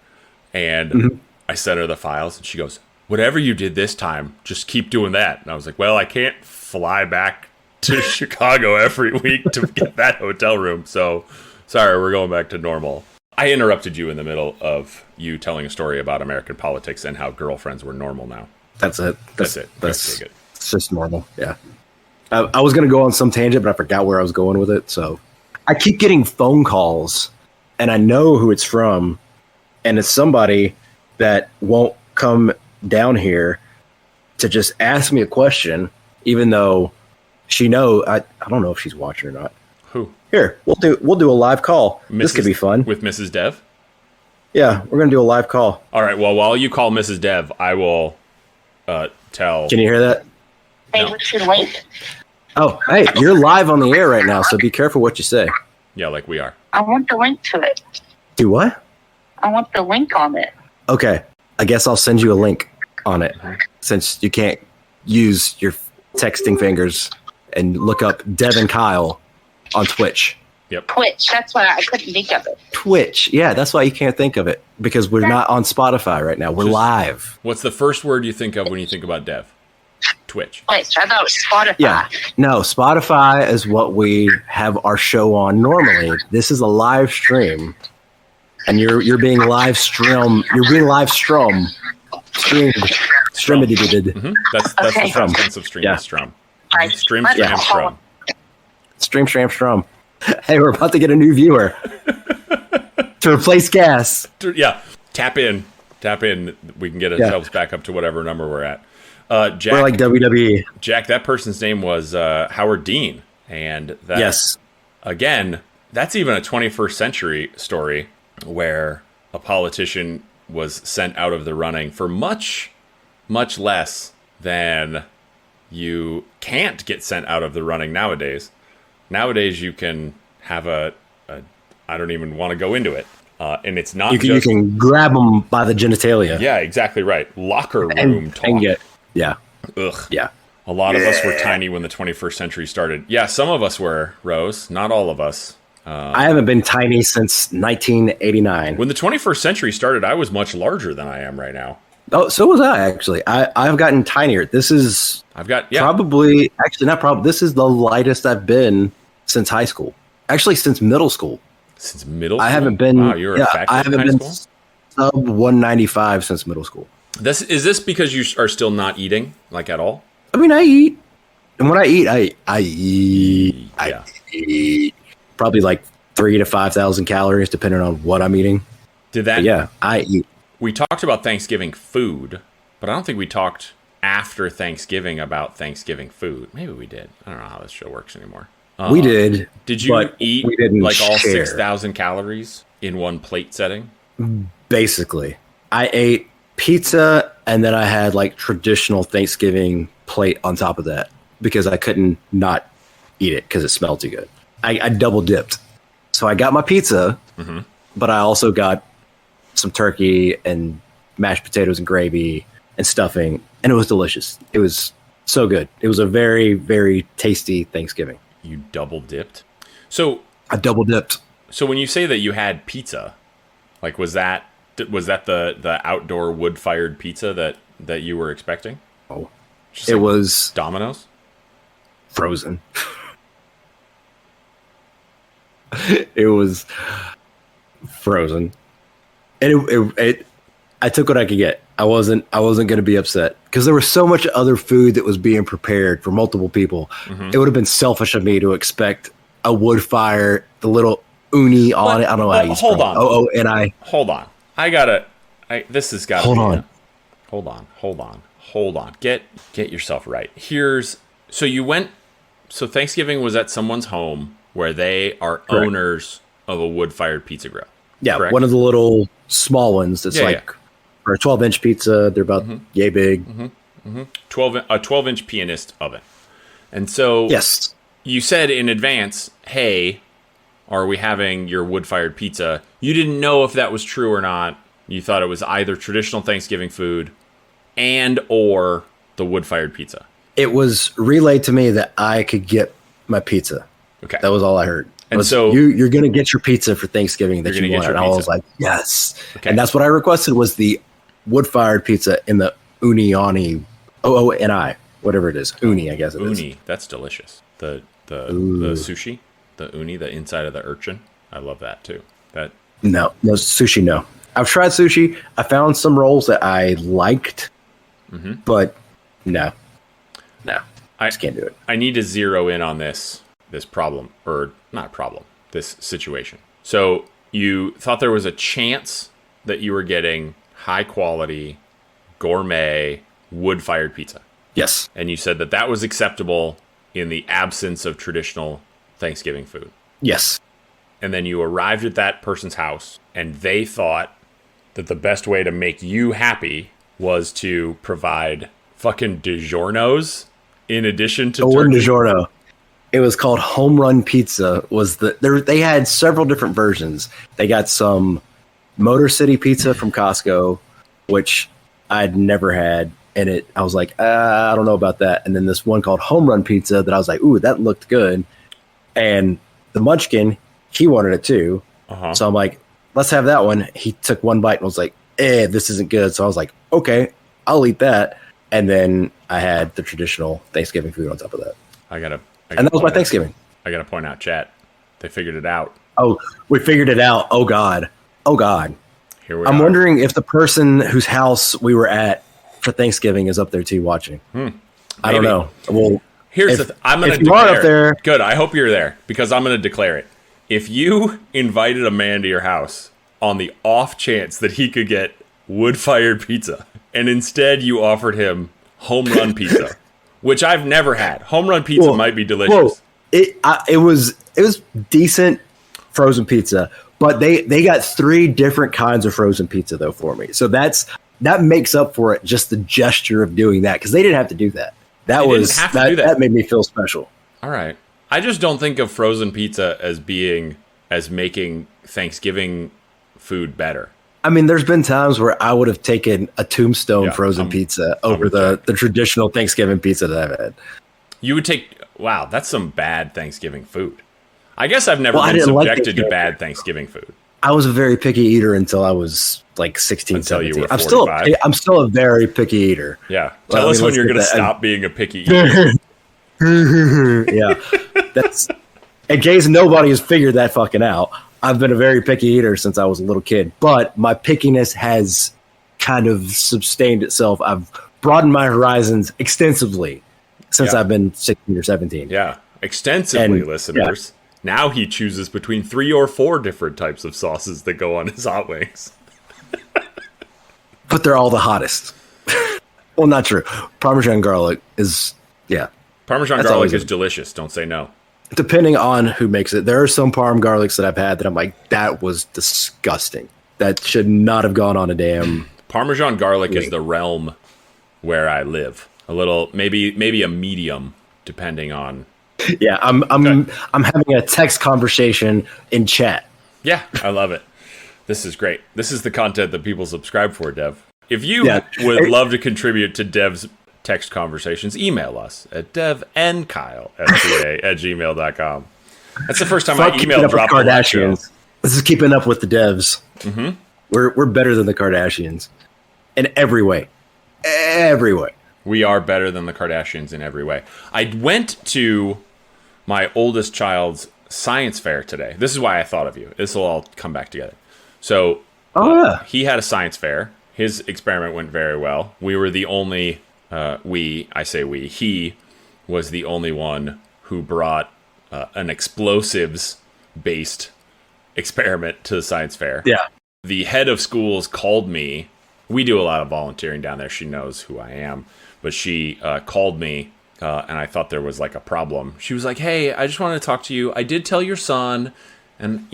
And I sent her the files and she goes, whatever you did this time, just keep doing that. And I was like, well, I can't fly back to Chicago every week to get that hotel room. So sorry, we're going back to normal. I interrupted you in the middle of you telling a story about American politics and how girlfriends were normal now. That's it. That's it. It's just normal. Yeah. I was going to go on some tangent, but I forgot where I was going with it. So I keep getting phone calls and I know who it's from. And it's somebody that won't come down here to just ask me a question, even though I don't know if she's watching or not. Who? Here, we'll do a live call. This could be fun. With Mrs. Dev? Yeah, we're going to do a live call. All right, well, while you call Mrs. Dev, I will tell... Can you hear that? Hey, what's your link? Oh, hey, you're live on the air right now, so be careful what you say. Yeah, like we are. I want the link to it. Do what? I want the link on it. Okay, I guess I'll send you a link on it, since you can't use your texting fingers and look up Dev and Kyle on Twitch. Yep. Twitch, that's why I couldn't think of it. Twitch, yeah, that's why you can't think of it, because we're not on Spotify right now. We're live. What's the first word you think of when you think about Dev? Twitch. Twitch, I thought it was Spotify. Yeah, no, Spotify is what we have our show on normally. This is a live stream, and you're being live streamed. You're being live streamed. Streamed. That's the past tense of stream. Yeah. Strum. Right. Stream, stram, strum. Stream, stram, strum. Hey, we're about to get a new viewer to replace gas. Yeah, tap in. We can get ourselves back up to whatever number we're at. Jack, we're like WWE. Jack, that person's name was Howard Dean, and that, again, that's even a 21st century story where a politician was sent out of the running for much, much less than you can't get sent out of the running nowadays. Nowadays, you can have a I don't even want to go into it. And it's not you can grab them by the genitalia. Yeah, exactly right. Locker room talk. Yeah. Ugh. Yeah. A lot of us were tiny when the 21st century started. Yeah, some of us were, Rose. Not all of us. I haven't been tiny since 1989. When the 21st century started, I was much larger than I am right now. Oh, so was I, actually. I've gotten tinier. This is probably, actually not probably, this is the lightest I've been since high school. Actually, since middle school. Since middle school? I haven't been, wow, you were effective I haven't been sub 195 since middle school. Is this because you are still not eating, like, at all? I mean, I eat. And when I eat, I eat probably like 3,000 to 5,000 calories, depending on what I'm eating. I eat. We talked about Thanksgiving food, but I don't think we talked after Thanksgiving about Thanksgiving food. Maybe we did. I don't know how this show works anymore. We did. Did you eat like all 6,000 calories in one plate setting? Basically. I ate pizza, and then I had like traditional Thanksgiving plate on top of that because I couldn't not eat it because it smelled too good. I double dipped. So I got my pizza, but I also got some turkey and mashed potatoes and gravy and stuffing, and it was delicious. It was so good. It was a very, very tasty Thanksgiving. You double dipped? So I double dipped. So when you say that you had pizza, like was that the outdoor wood-fired pizza that you were expecting? Oh, just it like was Domino's? Frozen. It was frozen, and I took what I could get. I wasn't going to be upset because there was so much other food that was being prepared for multiple people. It would have been selfish of me to expect a wood fire, the little uni on it. I don't know how you spell it. Hold on. This has got to Hold on. Hold on. Get yourself right. So Thanksgiving was at someone's home where they are owners of a wood-fired pizza grill. Yeah, correct? One of the little small ones that's for a 12-inch pizza, they're about yay big. 12-inch pianist oven. And so yes, you said in advance, hey, are we having your wood-fired pizza? You didn't know if that was true or not. You thought it was either traditional Thanksgiving food and or the wood-fired pizza. It was relayed to me that I could get my pizza. Okay. That was all I heard. And so you're going to get your pizza for Thanksgiving that you want. And I was like, yes. Okay. And that's what I requested was the wood-fired pizza in the Unioni, OONI, whatever it is. Uni, I guess it is. Uni, that's delicious. The sushi, the uni, the inside of the urchin. I love that too. No sushi, no. I've tried sushi. I found some rolls that I liked, but no. I just can't do it. I need to zero in on this problem, or not problem, this situation. So you thought there was a chance that you were getting high quality, gourmet, wood-fired pizza. Yes. And you said that was acceptable in the absence of traditional Thanksgiving food. Yes. And then you arrived at that person's house, and they thought that the best way to make you happy was to provide fucking DiGiorno's in addition to turkey. DiGiorno. It was called Home Run Pizza. They had several different versions. They got some Motor City pizza from Costco, which I'd never had. And I was like, I don't know about that. And then this one called Home Run Pizza that I was like, ooh, that looked good. And the Munchkin, he wanted it too. So I'm like, let's have that one. He took one bite and was like, this isn't good. So I was like, okay, I'll eat that. And then I had the traditional Thanksgiving food on top of that. And that was my Thanksgiving. I got to point out, chat. They figured it out. Oh, we figured it out. Oh, God. Here we I'm are. wondering if the person whose house we were at for Thanksgiving is up there too watching. I don't know. Well, here's I'm going to declare up there. Good. I hope you're there because I'm going to declare it. If you invited a man to your house on the off chance that he could get wood-fired pizza, and instead you offered him home run pizza, which I've never had. Home run pizza might be delicious. It was decent frozen pizza, but they got 3 different kinds of frozen pizza though for me. So that makes up for it. Just the gesture of doing that because they didn't have to do that. That made me feel special. All right. I just don't think of frozen pizza as making Thanksgiving food better. I mean, there's been times where I would have taken a Tombstone frozen pizza over the traditional Thanksgiving pizza that I've had. You would take... Wow, that's some bad Thanksgiving food. I guess I've never been subjected to bad Thanksgiving food. I was a very picky eater until I was like 16, until 17. You were 45. I'm still a very picky eater. Yeah. Tell us when you're going to stop being a picky eater. Yeah. That's in case nobody has figured that fucking out. I've been a very picky eater since I was a little kid, but my pickiness has kind of sustained itself. I've broadened my horizons extensively since I've been 16 or 17. Yeah. Extensively, listeners. Yeah. Now he chooses between 3 or 4 different types of sauces that go on his hot wings. But they're all the hottest. Well, not true. Parmesan garlic is, Parmesan garlic is delicious. Don't say no. Depending on who makes it. There are some parm garlics that I've had that I'm like, that was disgusting. That should not have gone on a damn... Parmesan garlic is the realm where I live. A little, maybe a medium, depending on... Yeah, I'm having a text conversation in chat. Yeah, I love it. This is great. This is the content that people subscribe for, Dev. If you would love to contribute to Dev's text conversations, email us at devandkyle@gmail.com. That's the first time I emailed dropped the Kardashians. This is keeping up with the devs. Mm-hmm. We're better than the Kardashians in every way. Every way. We are better than the Kardashians in every way. I went to my oldest child's science fair today. This is why I thought of you. This will all come back together. So he had a science fair. His experiment went very well. We were the only, he was the only one who brought an explosives-based experiment to the science fair. Yeah. The head of schools called me. We do a lot of volunteering down there. She knows who I am. But she called me, and I thought there was, like, a problem. She was like, hey, I just wanted to talk to you. I did tell your son, and,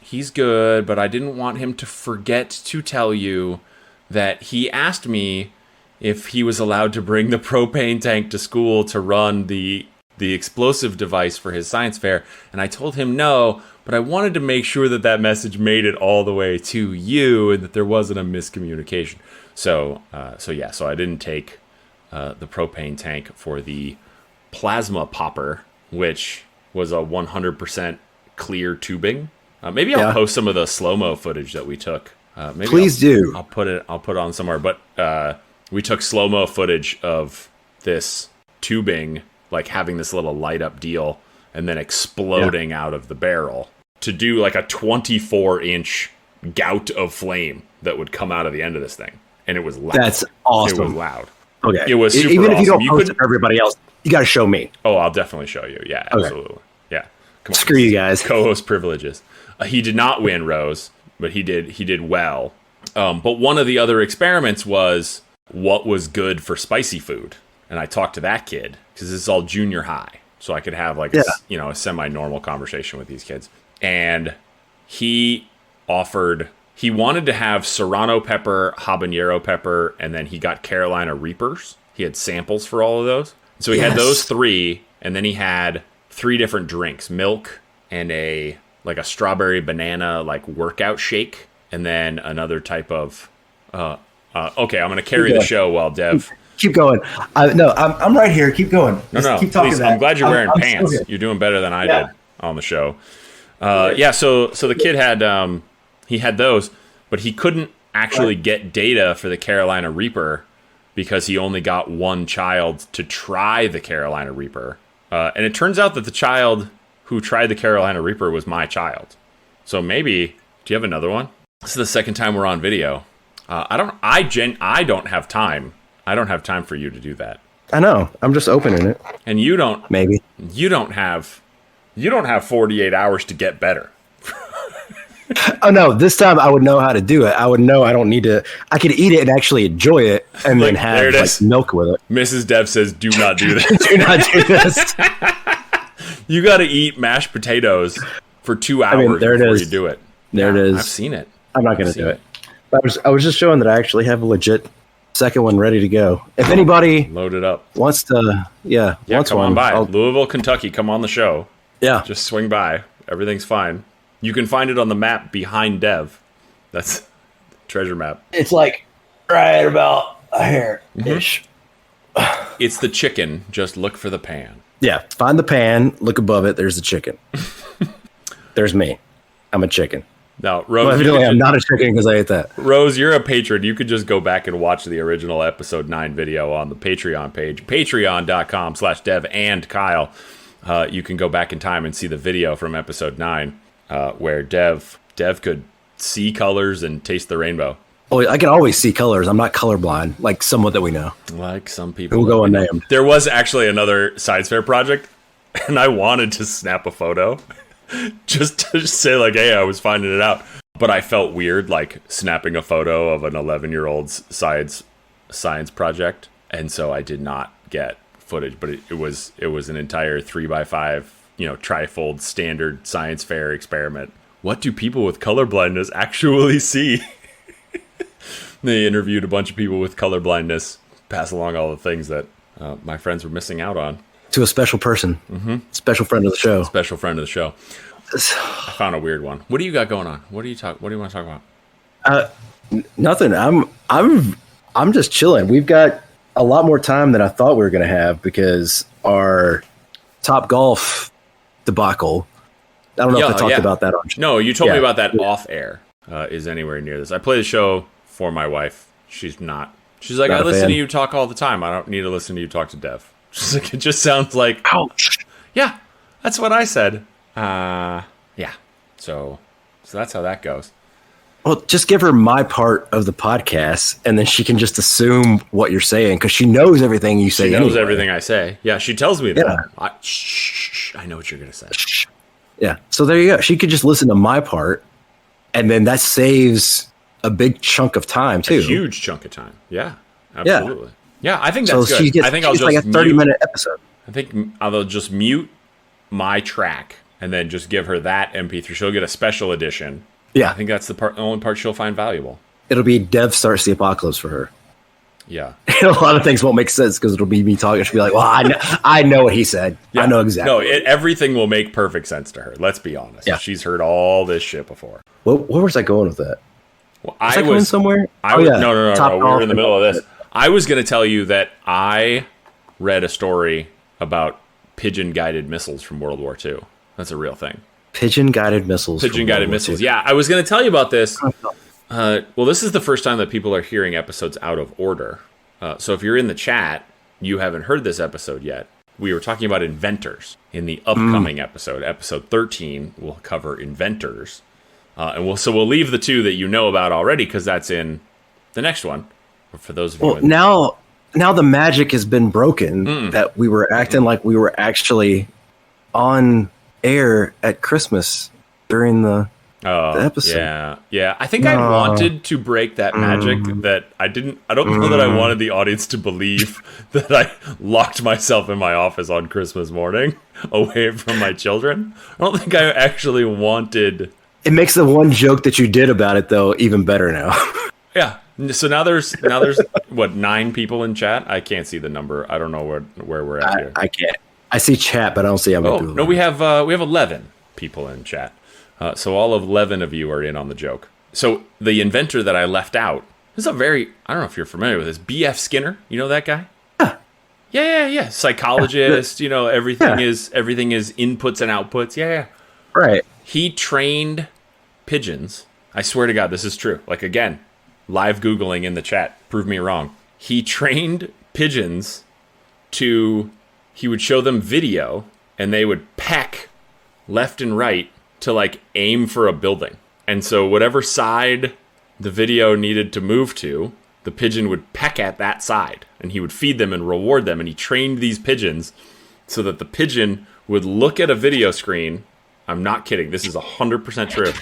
he's good, but I didn't want him to forget to tell you that he asked me if he was allowed to bring the propane tank to school to run the explosive device for his science fair. And I told him no, but I wanted to make sure that message made it all the way to you and that there wasn't a miscommunication. So I didn't take... the propane tank for the plasma popper, which was a 100% clear tubing. Maybe I'll post some of the slow-mo footage that we took. Please do. I'll put it on somewhere. But we took slow-mo footage of this tubing, like having this little light-up deal, and then exploding out of the barrel to do like a 24-inch gout of flame that would come out of the end of this thing, and it was loud. That's awesome. It was loud. Okay. It was super Even if you awesome. don't post it for everybody else, you got to show me. Oh, I'll definitely show you. Yeah, absolutely. Okay. Yeah. Come on. Screw you guys. Co-host privileges. He did not win, Rose, but he did well. But one of the other experiments was what was good for spicy food. And I talked to that kid because this is all junior high. So I could have like a semi-normal conversation with these kids. And he wanted to have serrano pepper, habanero pepper, and then he got Carolina Reapers. He had samples for all of those. So he had those 3, and then he had 3 different drinks, milk and a strawberry banana workout shake, and then another type of okay, I'm going to carry the show while Dev... Keep going. I'm right here. Keep going. No, keep talking. Please, I'm glad you're wearing pants. You're doing better than I did on the show. So the kid had... he had those, but he couldn't actually get data for the Carolina Reaper because he only got one child to try the Carolina Reaper. And it turns out that the child who tried the Carolina Reaper was my child. So maybe, do you have another one? This is the second time we're on video. I don't have time. I don't have time for you to do that. I know. I'm just opening it. And you don't. Maybe. You don't have 48 hours to get better. Oh no, this time I would know how to do it. I would know I don't need to. I could eat it and actually enjoy it and then have milk with it. Mrs. Dev says, do not do this. Do not do this. You got to eat mashed potatoes for 2 hours before you do it. There it is. I've seen it. I'm not going to do it. I was just showing that I actually have a legit second one ready to go. If anybody load it up wants to, wants come one, on by. Louisville, Kentucky, come on the show. Yeah, just swing by. Everything's fine. You can find it on the map behind Dev. That's the treasure map. It's like right about here-ish. It's the chicken. Just look for the pan. Yeah, find the pan, look above it. There's the chicken. there's me. I'm a chicken. No, Rose. Well, evidently, I'm not a chicken because I ate that. Rose, you're a patron. You could just go back and watch the original episode 9 video on the Patreon page, patreon.com/Dev and Kyle. You can go back in time and see the video from episode 9, where Dev could see colors and taste the rainbow. Oh, I can always see colors. I'm not colorblind, like someone that we know. Like some people. We'll go unnamed. There was actually another science fair project, and I wanted to snap a photo just to say, like, hey, I was finding it out. But I felt weird, like, snapping a photo of an 11-year-old's science project. And so I did not get footage. But it was an entire 3x5, trifold standard science fair experiment. What do people with color blindness actually see? They interviewed a bunch of people with color blindness, pass along all the things that my friends were missing out on. To a special person. Mm-hmm. Special friend of the show. Special friend of the show. I found a weird one. What do you got going on? What do you want to talk about? Nothing. I'm just chilling. We've got a lot more time than I thought we were going to have because our Top Golf debacle. I don't know if I talked about that on. No, you told me about that off air. Is anywhere near this? I play the show for my wife. She's not. She's like, I listen to you talk all the time. I don't need to listen to you talk to Dev. She's like, it just sounds like. Ouch. Yeah, that's what I said. Yeah. So that's how that goes. Well, just give her my part of the podcast, and then she can just assume what you're saying because she knows everything you say. She knows everything I say. Yeah, she tells me that. I know what you're gonna say. Yeah. So there you go. She could just listen to my part, and then that saves a big chunk of time too. A huge chunk of time. Yeah. Absolutely. Yeah, I think that's so good. I think I'll just like a 30-minute episode. I think I'll just mute my track and then just give her that MP3. She'll get a special edition. Yeah. I think that's the only part she'll find valuable. It'll be Dev starts the apocalypse for her. Yeah. A lot of things won't make sense because it'll be me talking. She'll be like, well, I know what he said. Yeah. I know exactly. No, everything will make perfect sense to her. Let's be honest. Yeah. She's heard all this shit before. Where was I going with that? Well, was I going somewhere? No. We were in the middle of this. I was going to tell you that I read a story about pigeon-guided missiles from World War II. That's a real thing. Pigeon-guided missiles. Pigeon-guided missiles. Yeah, I was going to tell you about this. Well, this is the first time that people are hearing episodes out of order. So if you're in the chat, you haven't heard this episode yet. We were talking about inventors in the upcoming episode. Episode 13 will cover inventors. And we'll leave the two that you know about already because that's in the next one. For those of you now the magic has been broken that we were acting like we were actually on air at Christmas during the episode. Yeah. I think I wanted to break that magic that I didn't. I don't know that I wanted the audience to believe that I locked myself in my office on Christmas morning away from my children. I don't think I actually wanted. It makes the one joke that you did about it though even better now. Yeah. So now there's what, 9 people in chat? I can't see the number. I don't know where we're at here. I can't. I see chat, but I don't see how many people. No, we have 11 people in chat. So all 11 of you are in on the joke. So the inventor that I left out is I don't know if you're familiar with this, B.F. Skinner. You know that guy? Yeah. Psychologist. Everything is inputs and outputs. Yeah. Right. He trained pigeons. I swear to God, this is true. Like, again, live Googling in the chat. Prove me wrong. He trained pigeons he would show them video, and they would peck left and right to, like, aim for a building. And so whatever side the video needed to move to, the pigeon would peck at that side, and he would feed them and reward them. And he trained these pigeons so that the pigeon would look at a video screen. I'm not kidding. This is 100% true.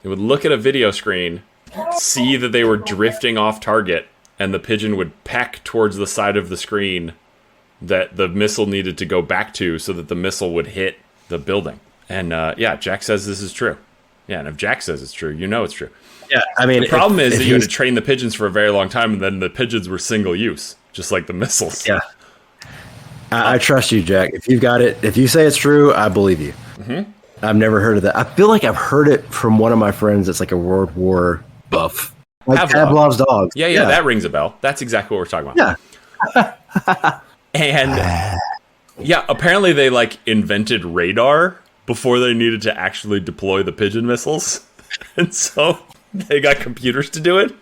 It would look at a video screen, see that they were drifting off target, and the pigeon would peck towards the side of the screen that the missile needed to go back to so that the missile would hit the building. And Jack says this is true. Yeah, and if Jack says it's true, you know it's true. Yeah, I mean, the problem is that you had to train the pigeons for a very long time, and then the pigeons were single use, just like the missiles. Yeah. I trust you, Jack. If you've got it, if you say it's true, I believe you. Mm-hmm. I've never heard of that. I feel like I've heard it from one of my friends that's like a World War buff. Like Pavlov's dogs. Yeah, that rings a bell. That's exactly what we're talking about. Yeah. And apparently they like invented radar before they needed to actually deploy the pigeon missiles. And so they got computers to do it.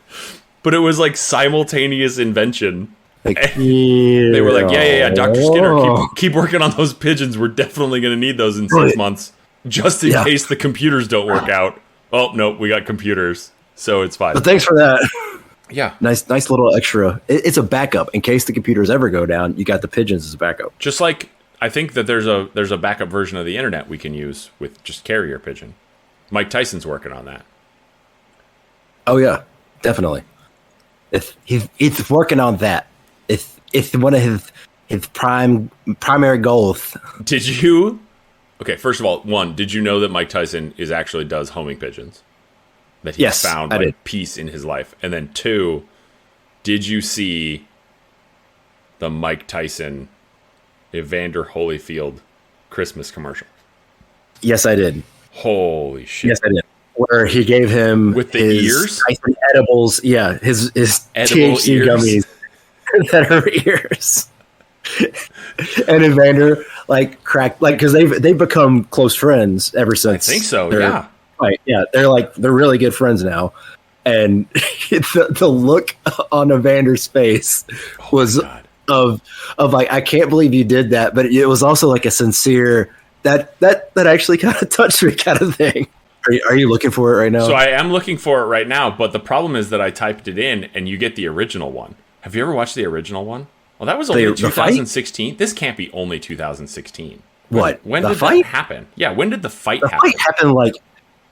But it was like simultaneous invention. Like, they were like, yeah, Dr. Skinner, keep working on those pigeons. We're definitely going to need those in 6 months. Just in case the computers don't work out. Oh, no, we got computers. So it's fine. But thanks for that. Yeah. Nice little extra. It's a backup. In case the computers ever go down, you got the pigeons as a backup. Just like, I think that there's a backup version of the internet we can use with just carrier pigeon. Mike Tyson's working on that. Oh, yeah. Definitely. It's working on that. It's one of his primary goals. Did you? Okay, first of all, one, did you know that Mike Tyson actually does homing pigeons? That he found like peace in his life. And then two, did you see the Mike Tyson Evander Holyfield Christmas commercial? Yes, I did. Holy shit. Yes, I did. Where he gave him with the his ears? Tyson edibles. Yeah, his edible THC ears. gummies that are ears. And Evander like cracked because they've become close friends ever since. I think so. Yeah. Right. Yeah. They're really good friends now. And the look on Evander's face was of like, I can't believe you did that, but it was also like a sincere that actually kind of touched me kind of thing. Are you looking for it right now? So I am looking for it right now, but the problem is that I typed it in and you get the original one. Have you ever watched the original one? Well, that was only 2016. This can't be only 2016. What? When did that happen? Yeah, when did the fight happen? The fight happened like,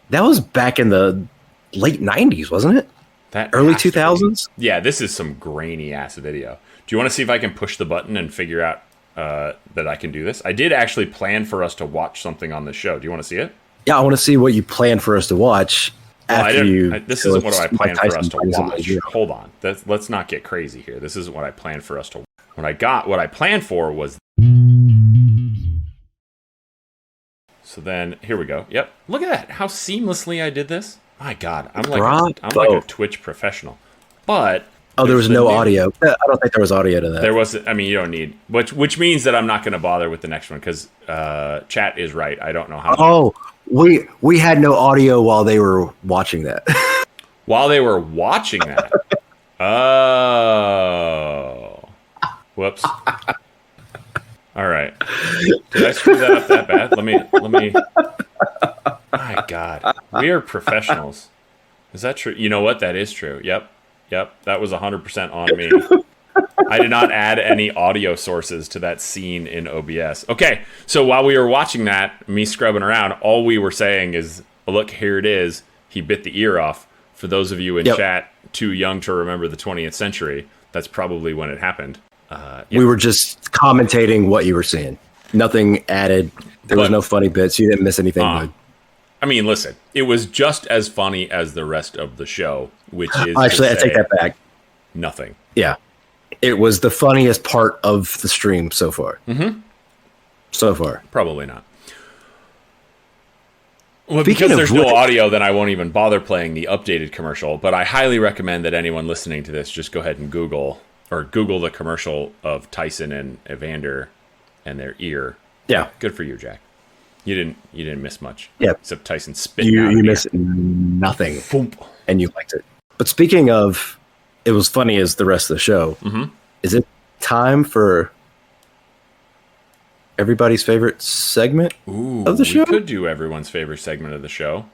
that was back in the late 90s, wasn't it? That early 2000s? Yeah, this is some grainy ass video. Do you want to see if I can push the button and figure out that I can do this? I did actually plan for us to watch something on this show. Do you want to see it? Yeah, I want to see what you planned for us to watch. This isn't what I planned for us to watch. Hold on. Let's not get crazy here. This isn't what I planned for us to watch. What I planned for was... So then, here we go. Yep. Look at that. How seamlessly I did this. My God. I'm like a Twitch professional. But... Oh, there was no audio. I don't think there was audio to that. There wasn't. I mean, you don't need... Which means that I'm not going to bother with the next one, because chat is right. I don't know how... Oh, we had no audio while they were watching that. While they were watching that? Oh. Whoops. All right. Did I screw that up that bad? Let me. My God. We are professionals. Is that true? You know what? That is true. Yep. That was 100% on me. I did not add any audio sources to that scene in OBS. Okay. So while we were watching that, me scrubbing around, all we were saying is, look, here it is. He bit the ear off. For those of you in chat too young to remember the 20th century, that's probably when it happened. We were just commentating what you were seeing. Nothing added. There was no funny bits. You didn't miss anything good. I mean, listen, it was just as funny as the rest of the show, which is... Actually, I take that back. Nothing. Yeah. It was the funniest part of the stream so far. Mm-hmm. So far. Probably not. Well, because there's no audio, then I won't even bother playing the updated commercial, but I highly recommend that anyone listening to this just go ahead and Google the commercial of Tyson and Evander and their ear. Yeah. Good for you, Jack. You didn't miss much. Yeah. Except Tyson spit. You missed nothing. Foomp. And you liked it. But speaking of, it was funny as the rest of the show. Mm-hmm. Is it time for everybody's favorite segment of the show? We could do everyone's favorite segment of the show.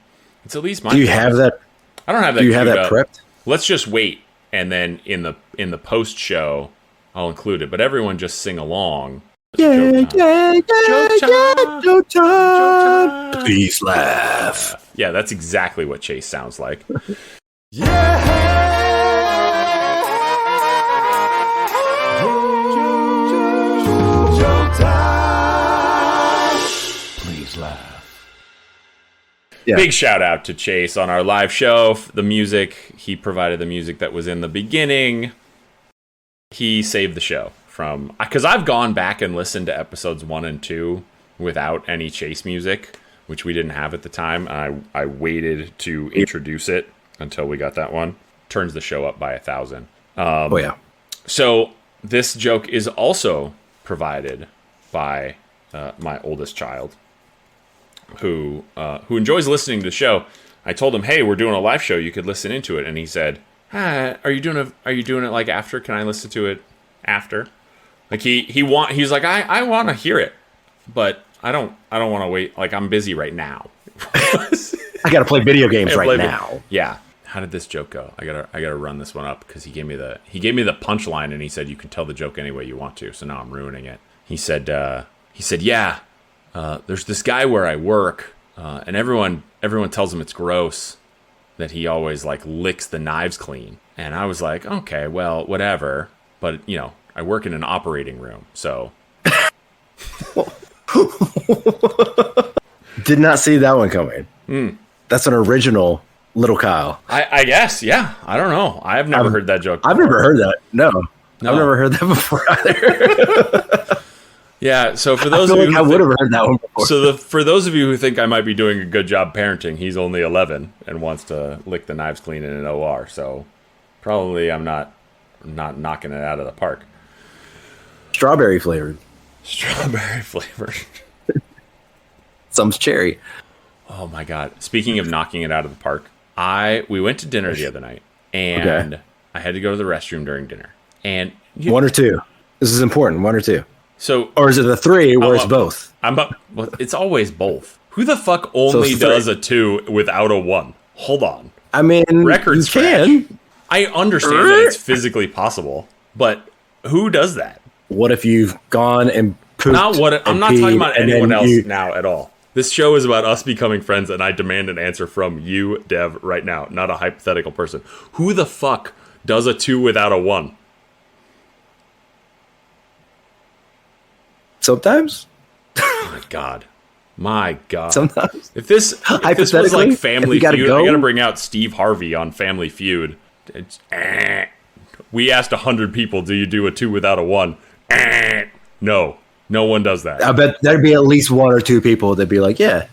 It's at least my. Do you have that? I don't have that. Do you have that prepped? Let's just wait, and then in the post show, I'll include it. But everyone just sing along. Joke time. Please laugh. Yeah, that's exactly what Chase sounds like. Please laugh. Yeah. Big shout out to Chase on our live show. The music, he provided the music that was in the beginning. He saved the show from, because I've gone back and listened to episodes 1 and 2 without any Chase music, which we didn't have at the time. I waited to introduce it until we got that one. Turns the show up by 1,000. Oh yeah. So this joke is also provided by my oldest child. who enjoys listening to the show. I told him, "Hey, we're doing a live show. You could listen into it." And he said, "Are you doing it like after? Can I listen to it after?" Like he's like, I want to hear it, but I don't want to wait. Like, I'm busy right now. I got to play video games right now. Yeah. How did this joke go? I gotta run this one up because he gave me the punchline, and he said you can tell the joke any way you want to. So now I'm ruining it. He said, yeah, there's this guy where I work, and everyone tells him it's gross that he always like licks the knives clean. And I was like, okay, well, whatever. But I work in an operating room, so. Did not see that one coming. That's an original Little Kyle. I guess, yeah. I don't know. I've never heard that joke before. I've never heard that. No. I've never heard that before either. Yeah, so for those of you I would have heard that one before. So for those of you who think I might be doing a good job parenting, he's only 11 and wants to lick the knives clean in an OR. So probably I'm not knocking it out of the park. Strawberry flavored. Strawberry flavored. Some's cherry. Oh my God. Speaking of knocking it out of the park, we went to dinner the other night, and I had to go to the restroom during dinner. And one or two. This is important. One or two. So, or is it a three where it's both? Well, it's always both. Who the fuck only does a 2 without a 1? Hold on. I mean, records you can. I understand that it's physically possible, but who does that? What if you've gone and pooped? I'm not talking about anyone else now at all. This show is about us becoming friends, and I demand an answer from you, Dev, right now, not a hypothetical person. Who the fuck does a 2 without a 1? Sometimes. My God. Sometimes. If this was like Family Feud, I gotta bring out Steve Harvey on Family Feud. We asked 100 people, do you do a 2 without a 1? No one does that. I bet there'd be at least 1 or 2 people that'd be like, yeah.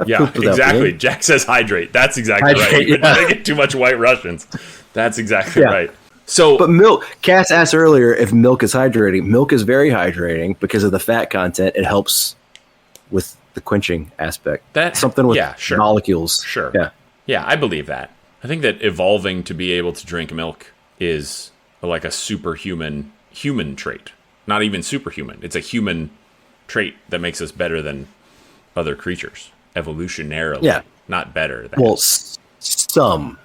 Yeah, exactly. Jack says hydrate. That's exactly right. You're making too much White Russians. That's exactly right. So, but milk. Cass asked earlier if milk is hydrating. Milk is very hydrating because of the fat content. It helps with the quenching aspect. That's something with molecules. Sure. Yeah, I believe that. I think that evolving to be able to drink milk is like a superhuman human trait. Not even superhuman. It's a human trait that makes us better than other creatures evolutionarily. Yeah, not better. Well, some.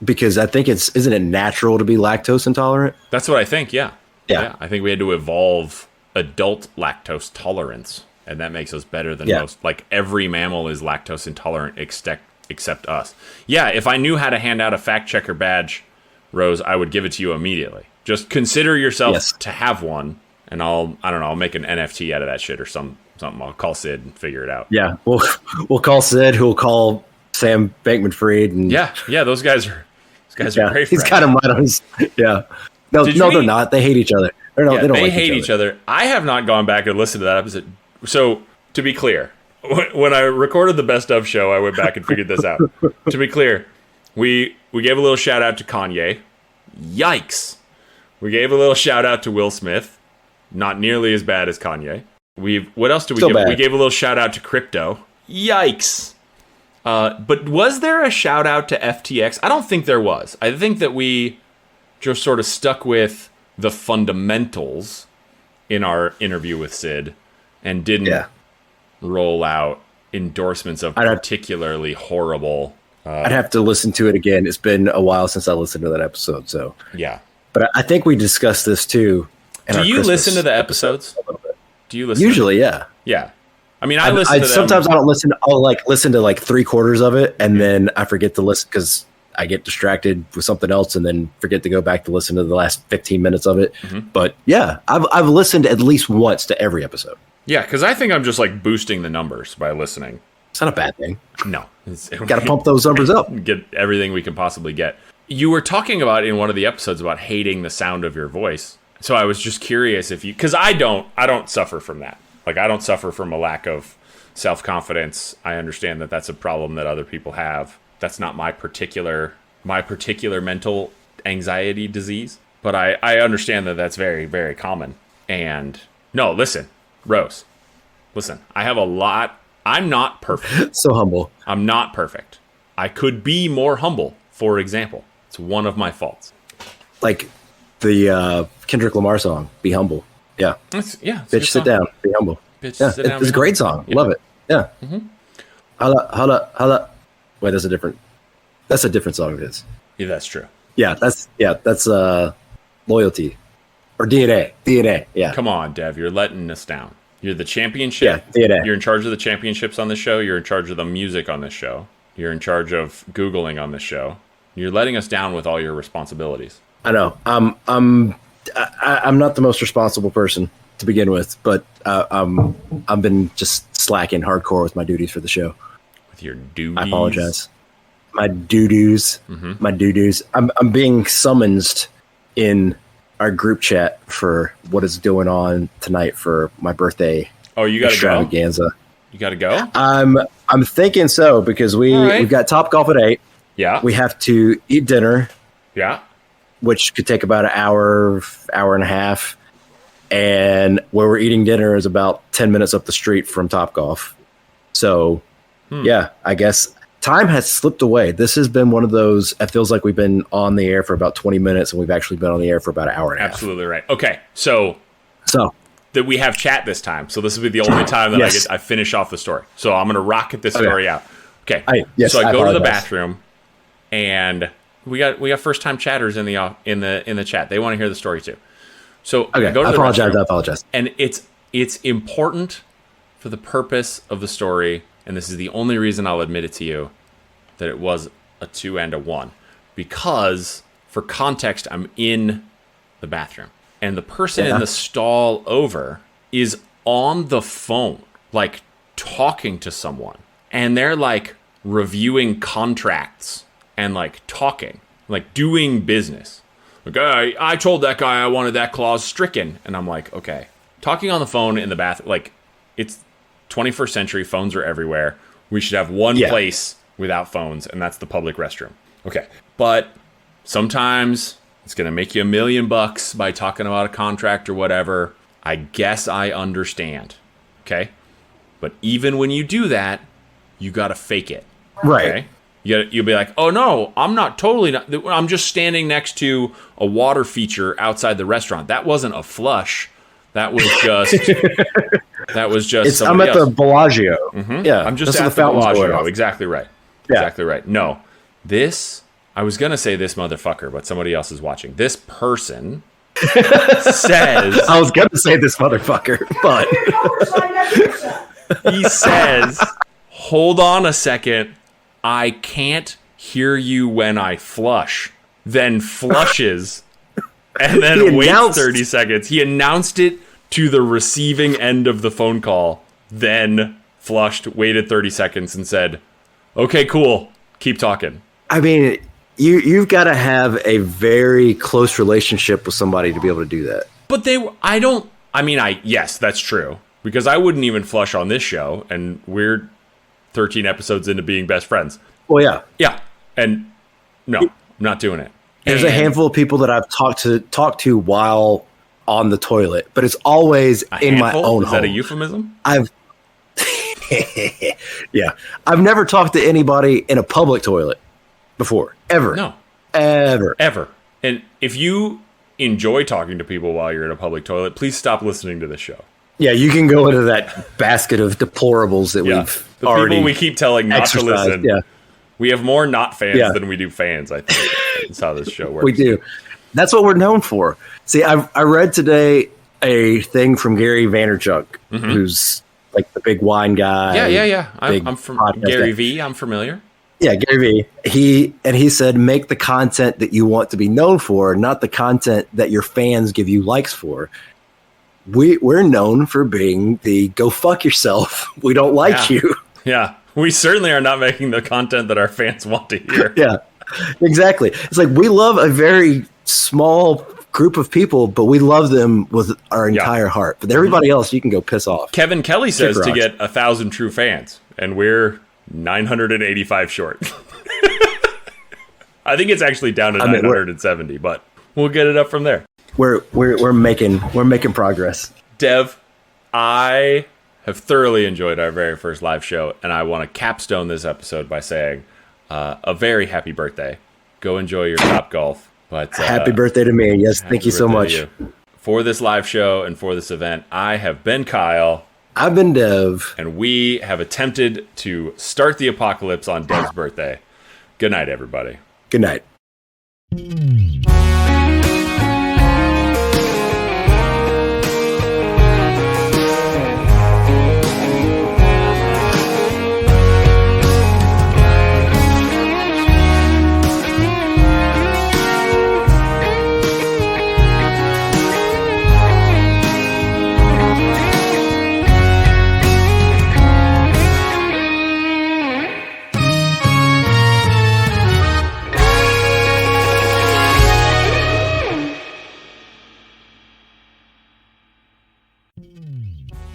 Because I think isn't it natural to be lactose intolerant? That's what I think, yeah. I think we had to evolve adult lactose tolerance, and that makes us better than most. Like, every mammal is lactose intolerant except us. Yeah, if I knew how to hand out a fact checker badge, Rose, I would give it to you immediately. Just consider yourself to have one, and I'll make an NFT out of that shit or something. I'll call Sid and figure it out. Yeah, we'll call Sid, who'll call Sam Bankman-Fried, and those guys are great. He's got him right on his. Yeah, no, they're not. They hate each other. They don't hate each other. I have not gone back and listened to that episode. So to be clear, when I recorded the best of show, I went back and figured this out. To be clear, we gave a little shout out to Kanye. Yikes! We gave a little shout out to Will Smith. Not nearly as bad as Kanye. What else did we give? Bad. We gave a little shout out to crypto. Yikes! But was there a shout out to FTX? I don't think there was. I think that we just sort of stuck with the fundamentals in our interview with Sid and didn't roll out endorsements of particularly horrible. I'd have to listen to it again. It's been a while since I listened to that episode. So yeah, but I think we discussed this too. Do you listen to the episodes? Do you listen? Usually, yeah. Yeah. I mean, I listen to them. Sometimes I don't listen. I'll listen to 3/4 of it, and then I forget to listen because I get distracted with something else, and then forget to go back to listen to the last 15 minutes of it. Mm-hmm. But yeah, I've listened at least once to every episode. Yeah, because I think I'm just boosting the numbers by listening. It's not a bad thing. No, got to pump those numbers up. Get everything we can possibly get. You were talking about in one of the episodes about hating the sound of your voice, so I was just curious if you, because I don't suffer from that. I don't suffer from a lack of self-confidence. I understand that that's a problem that other people have. That's not my particular mental anxiety disease. But I understand that that's very, very common. And no, listen, Rose, listen, I have a lot I'm not perfect. So humble. I'm not perfect. I could be more humble, for example. It's one of my faults. Like the Kendrick Lamar song, Be Humble. Yeah. It's Bitch, sit down. Be humble. Bitch, yeah, sit down. It's a great song. Yeah. Love it. Yeah. Holla, holla, holla. Wait, that's a different song of his. Yeah, that's true. Yeah, that's loyalty. Or DNA. Yeah. Come on, Dev. You're letting us down. You're the championship. Yeah, DNA. You're in charge of the championships on this show. You're in charge of the music on this show. You're in charge of Googling on this show. You're letting us down with all your responsibilities. I know. I'm not the most responsible person to begin with, but I've been just slacking hardcore with my duties for the show. With your duties? I apologize. My doo-doos. My doo-doos. I'm being summoned in our group chat for what is going on tonight for my birthday. Oh, you got to go? Extravaganza. You got to go? I'm thinking so, because we've got Topgolf at 8. Yeah. We have to eat dinner. Yeah. Which could take about an hour and a half. And where we're eating dinner is about 10 minutes up the street from Topgolf. So, yeah, I guess time has slipped away. This has been one of those, it feels like we've been on the air for about 20 minutes, and we've actually been on the air for about an hour and a half. Absolutely right. Okay, so that we have chat this time. So this will be the only time that I finish off the story. So I'm going to rocket this story out. Okay, so I go to the bathroom, and we got first time chatters in the chat. They want to hear the story too. So I go to the restroom, I apologize. And it's important for the purpose of the story, and this is the only reason I'll admit it to you, that it was a 2 and a 1. Because, for context, I'm in the bathroom. And the person in the stall over is on the phone, like, talking to someone. And they're, like, reviewing contracts and, like, talking. Like, doing business. Like, I told that guy I wanted that clause stricken. And I'm like, okay. Talking on the phone in the bathroom, like, it's 21st century, phones are everywhere. We should have one place without phones, and that's the public restroom. Okay. But sometimes it's going to make you $1 million by talking about a contract or whatever. I guess I understand. Okay? But even when you do that, you got to fake it. Right. Okay? You'll be like, oh no, I'm just standing next to a water feature outside the restaurant. That wasn't a flush. That was just. I'm at the Bellagio. Yeah, I'm just at the Bellagio. Exactly right. Yeah. Exactly right. No, I was gonna say this motherfucker, but somebody else is watching. This person says. I was gonna say this motherfucker, but he says, "Hold on a second. I can't hear you when I flush." Then flushes, and then waits 30 seconds. He announced it to the receiving end of the phone call, then flushed, waited 30 seconds, and said, okay, cool, keep talking. I mean, you've got to have a very close relationship with somebody to be able to do that. But yes, that's true. Because I wouldn't even flush on this show, and we're 13 episodes into being best friends. Well, yeah. Yeah, and no, I'm not doing it. There's a handful of people that I've talked to while on the toilet, but it's always in my own home. Is that a euphemism? I've never talked to anybody in a public toilet before. Ever. No. Ever. And if you enjoy talking to people while you're in a public toilet, please stop listening to this show. Yeah, you can go into that basket of deplorables that we've already people we keep telling not to listen. Yeah. We have more not fans than we do fans, I think. That's how this show works. We do. That's what we're known for. See, I read today a thing from Gary Vaynerchuk, who's like the big wine guy. Yeah. I'm from Gary V. I'm familiar. Yeah, Gary V. He said, make the content that you want to be known for, not the content that your fans give you likes for. We're known for being the go fuck yourself. We don't like you. Yeah. We certainly are not making the content that our fans want to hear. Yeah, exactly. It's like we love a very small group of people, but we love them with our entire heart. But everybody else, you can go piss off. Kevin Kelly says to get 1,000 true fans, and we're 985 short. I think it's actually down to 970, but we'll get it up from there. We're making progress. Dev, I have thoroughly enjoyed our very first live show, and I want to capstone this episode by saying a very happy birthday. Go enjoy your Topgolf. But happy birthday to me. Yes, thank you so much. For this live show and for this event, I have been Kyle. I've been Dev. And we have attempted to start the apocalypse on Dev's birthday. Good night, everybody. Good night.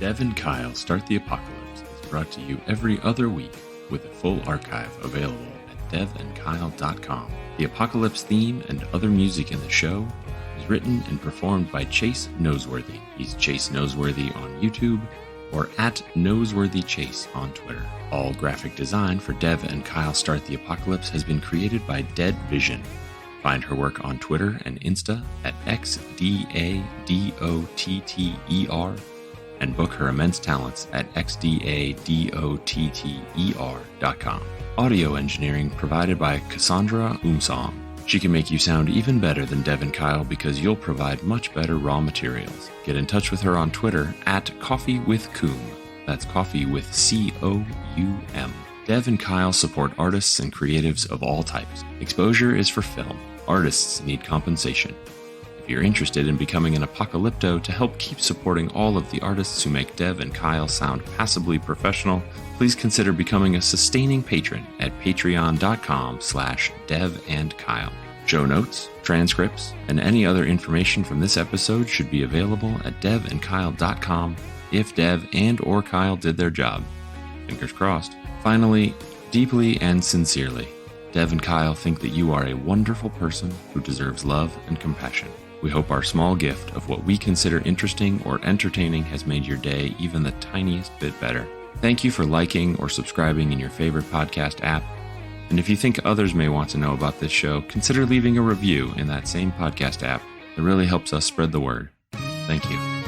Dev and Kyle Start the Apocalypse is brought to you every other week with a full archive available at devandkyle.com. The Apocalypse theme and other music in the show is written and performed by Chasenoseworthy. He's Chasenoseworthy on YouTube or at NoseworthyChase on Twitter. All graphic design for Dev and Kyle Start the Apocalypse has been created by Dead Vision. Find her work on Twitter and Insta at XDADOTTER and book her immense talents at xdadotter.com. Audio engineering provided by Cassandra Umsong. She can make you sound even better than Dev and Kyle because you'll provide much better raw materials. Get in touch with her on Twitter at coffeewithcoom. That's coffee with C-O-U-M. Dev and Kyle support artists and creatives of all types. Exposure is for film. Artists need compensation. If you're interested in becoming an apocalypto to help keep supporting all of the artists who make Dev and Kyle sound passably professional, please consider becoming a sustaining patron at patreon.com/devandkyle. Show notes, transcripts, and any other information from this episode should be available at devandkyle.com if Dev and or Kyle did their job. Fingers crossed. Finally, deeply and sincerely, Dev and Kyle think that you are a wonderful person who deserves love and compassion. We hope our small gift of what we consider interesting or entertaining has made your day even the tiniest bit better. Thank you for liking or subscribing in your favorite podcast app. And if you think others may want to know about this show, consider leaving a review in that same podcast app. It really helps us spread the word. Thank you.